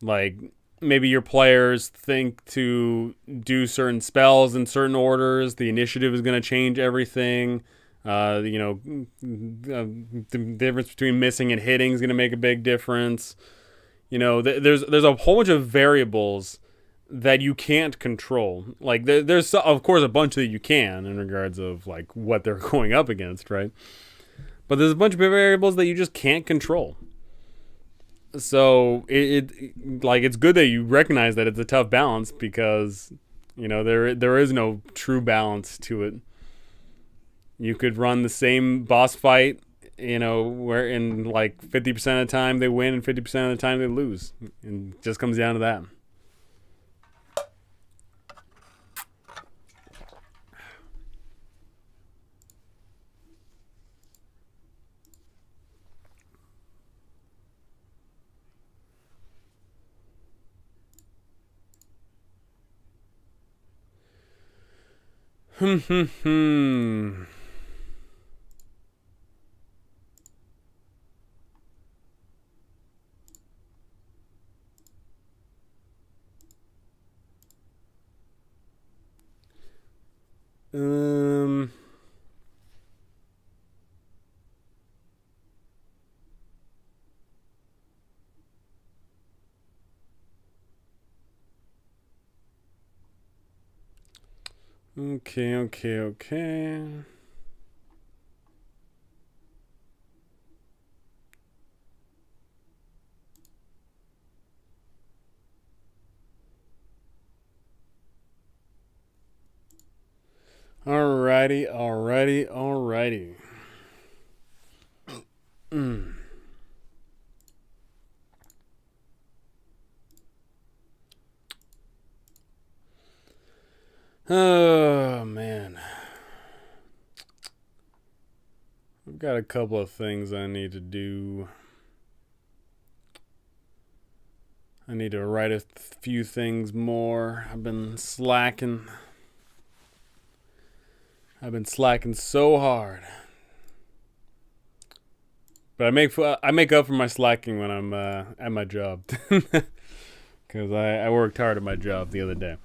Like, maybe your players think to do certain spells in certain orders. The initiative is going to change everything. The difference between missing and hitting is going to make a big difference. There's a whole bunch of variables that you can't control. Like there's of course a bunch that you can in regards of like what they're going up against, right? But there's a bunch of variables that you just can't control. So it's good that you recognize that it's a tough balance because there is no true balance to it. You could run the same boss fight, where in like 50% of the time they win and 50% of the time they lose. And it just comes down to that. Um. Okay. Alrighty. Oh man, I've got a couple of things I need to do. I need to write a few things more. I've been slacking so hard. But I make up for my slacking when I'm at my job, because I worked hard at my job the other day.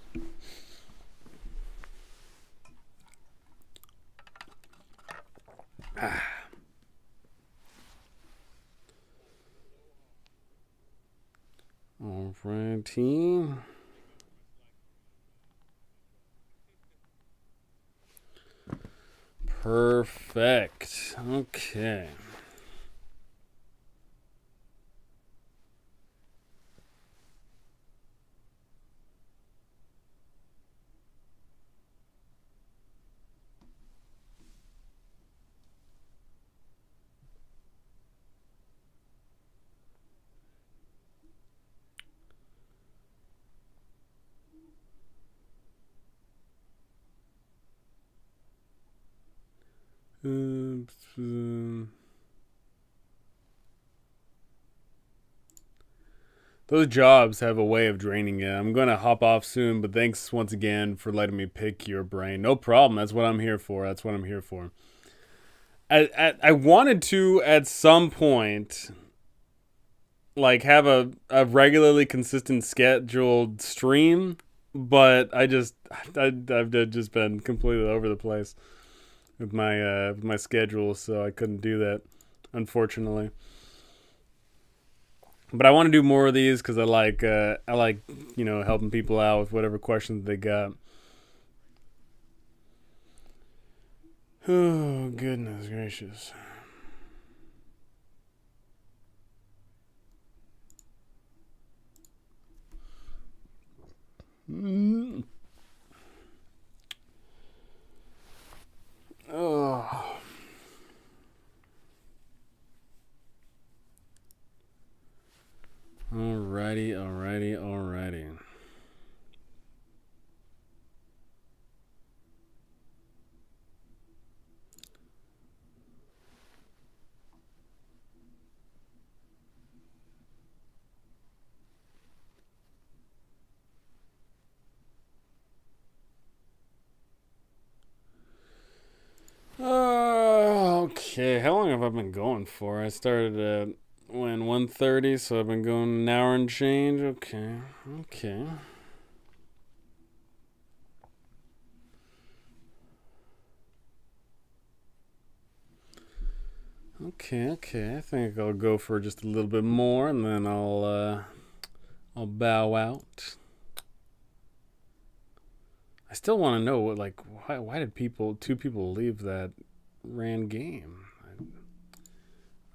Alrighty. Perfect. Okay. Those jobs have a way of draining you. I'm going to hop off soon, but thanks once again for letting me pick your brain. No problem. That's what I'm here for. That's what I'm here for. I wanted to, at some point, like, have a regularly consistent scheduled stream, but I've just been completely over the place with my schedule, so I couldn't do that, unfortunately. But I want to do more of these because I like helping people out with whatever questions they got. Oh, goodness gracious. Oh. Alrighty. Okay, how long have I been going for? I started at 1:30, so I've been going an hour and change. Okay. Okay. I think I'll go for just a little bit more, and then I'll bow out. I still want to know why did two people leave that ran game?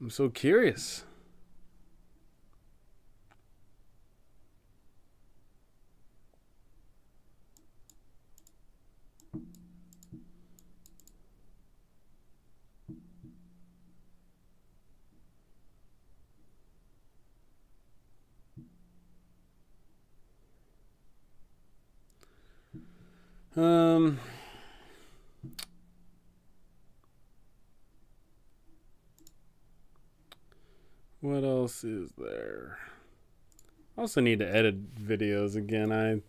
I'm so curious. What else is there? I also need to edit videos again. I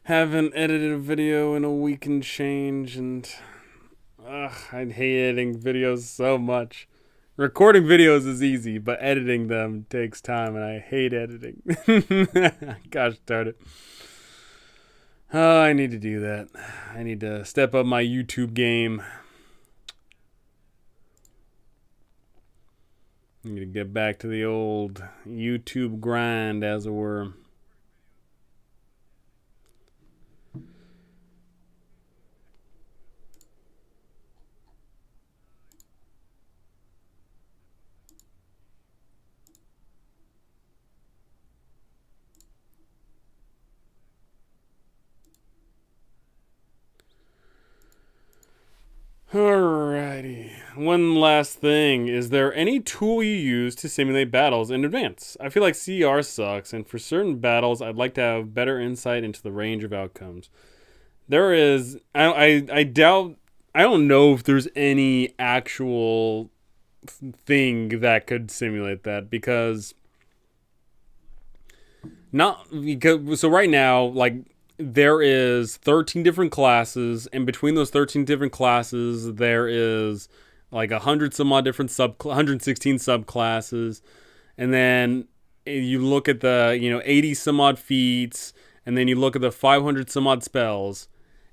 haven't edited a video in a week and change, and I hate editing videos so much. Recording videos is easy, but editing them takes time, and I hate editing. Gosh darn it. Oh, I need to do that. I need to step up my YouTube game. I need to get back to the old YouTube grind, as it were. Alrighty. One last thing. Is there any tool you use to simulate battles in advance? I feel like CR sucks, and for certain battles, I'd like to have better insight into the range of outcomes. There is. I doubt. I don't know if there's any actual thing that could simulate that because. So right now, like, there is 13 different classes, and between those 13 different classes there is like 100 some odd different 116 subclasses, and then you look at the 80 some odd feats, and then you look at the 500 some odd spells,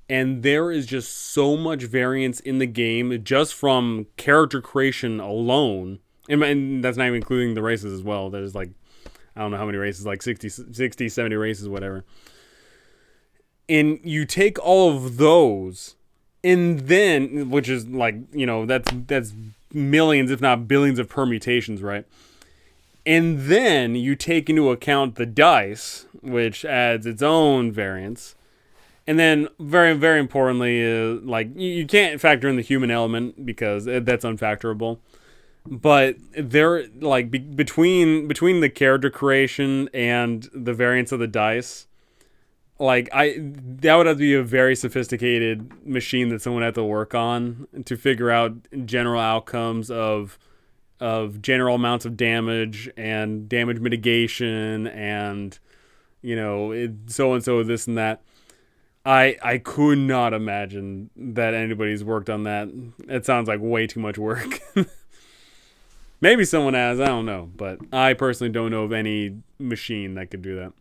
and there is just so much variance in the game just from character creation alone, and that's not even including the races as well. There's like, I don't know how many races, like 60 70 races, whatever. And you take all of those, and then, which is like, that's millions, if not billions of permutations, right? And then you take into account the dice, which adds its own variance. And then, very, very importantly, like, you can't factor in the human element because that's unfactorable. But there, like, between the character creation and the variance of the dice, like, that would have to be a very sophisticated machine that someone had to work on to figure out general outcomes of of general amounts of damage and damage mitigation and so and so this and that. I could not imagine that anybody's worked on that. It sounds like way too much work. Maybe someone has, I don't know, but I personally don't know of any machine that could do that.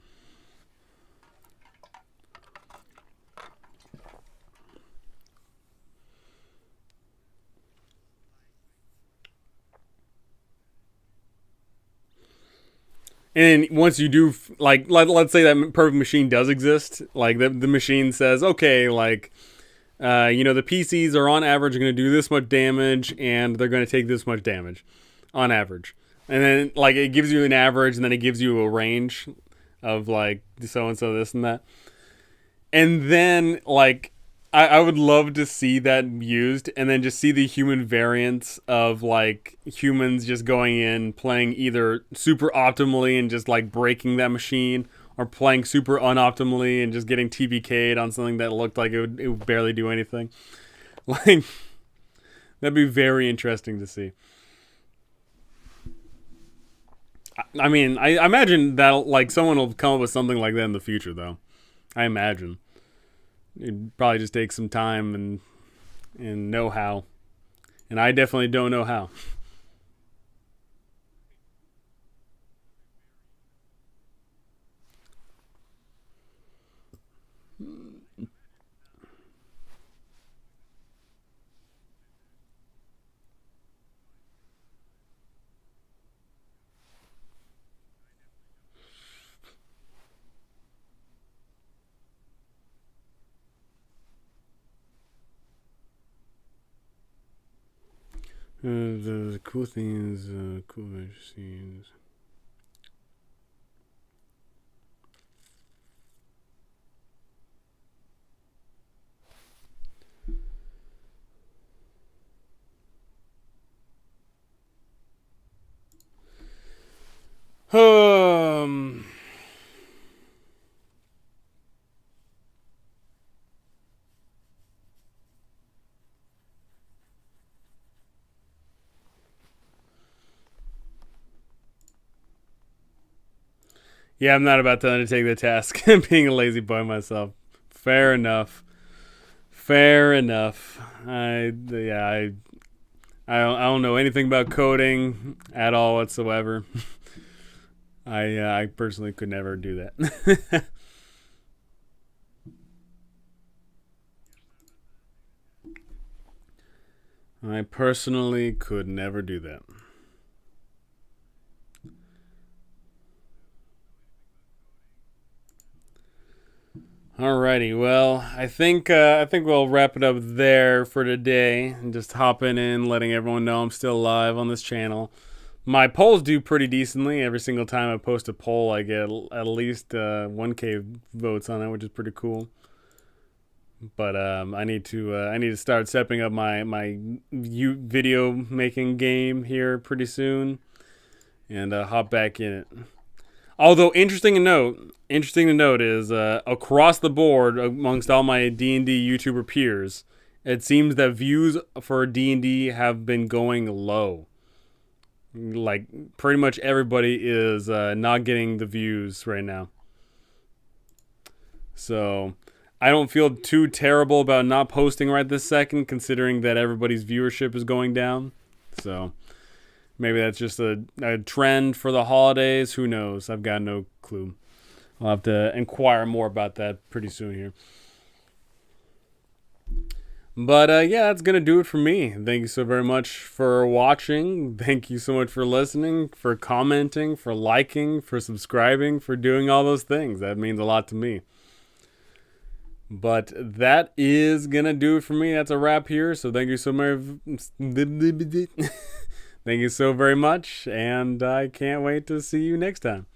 And once you do, like, let's say that perfect machine does exist, like the machine says, okay, like, the PCs are on average going to do this much damage, and they're going to take this much damage, on average. And then, like, it gives you an average, and then it gives you a range of, like, so and so, this and that. And then, like, I would love to see that used, and then just see the human variants of, like, humans just going in, playing either super optimally and just, like, breaking that machine, or playing super unoptimally and just getting TPK'd on something that looked like it would barely do anything. Like, that'd be very interesting to see. I mean, I imagine that, like, someone will come up with something like that in the future, though. I imagine. It'd probably just take some time and know-how. And I definitely don't know how. The cool thing is cool machines. Um. Yeah, I'm not about to undertake the task. Being a lazy boy myself. Fair enough. Fair enough. I don't know anything about coding at all whatsoever. I personally could never do that. I personally could never do that. Alrighty, well, I think we'll wrap it up there for today, and just hopping in, letting everyone know I'm still live on this channel. My polls do pretty decently. Every single time I post a poll, I get at least 1K votes on it, which is pretty cool. But I need to start stepping up my video making game here pretty soon, and hop back in it. Although interesting to note is across the board amongst all my D&D YouTuber peers, it seems that views for D&D have been going low. Like, pretty much everybody is not getting the views right now. So I don't feel too terrible about not posting right this second, considering that everybody's viewership is going down. So maybe that's just a trend for the holidays. Who knows? I've got no clue. I'll have to inquire more about that pretty soon here. But yeah, that's going to do it for me. Thank you so very much for watching. Thank you so much for listening, for commenting, for liking, for subscribing, for doing all those things. That means a lot to me. But that is going to do it for me. That's a wrap here. So thank you so much. Thank you so very much. And I can't wait to see you next time.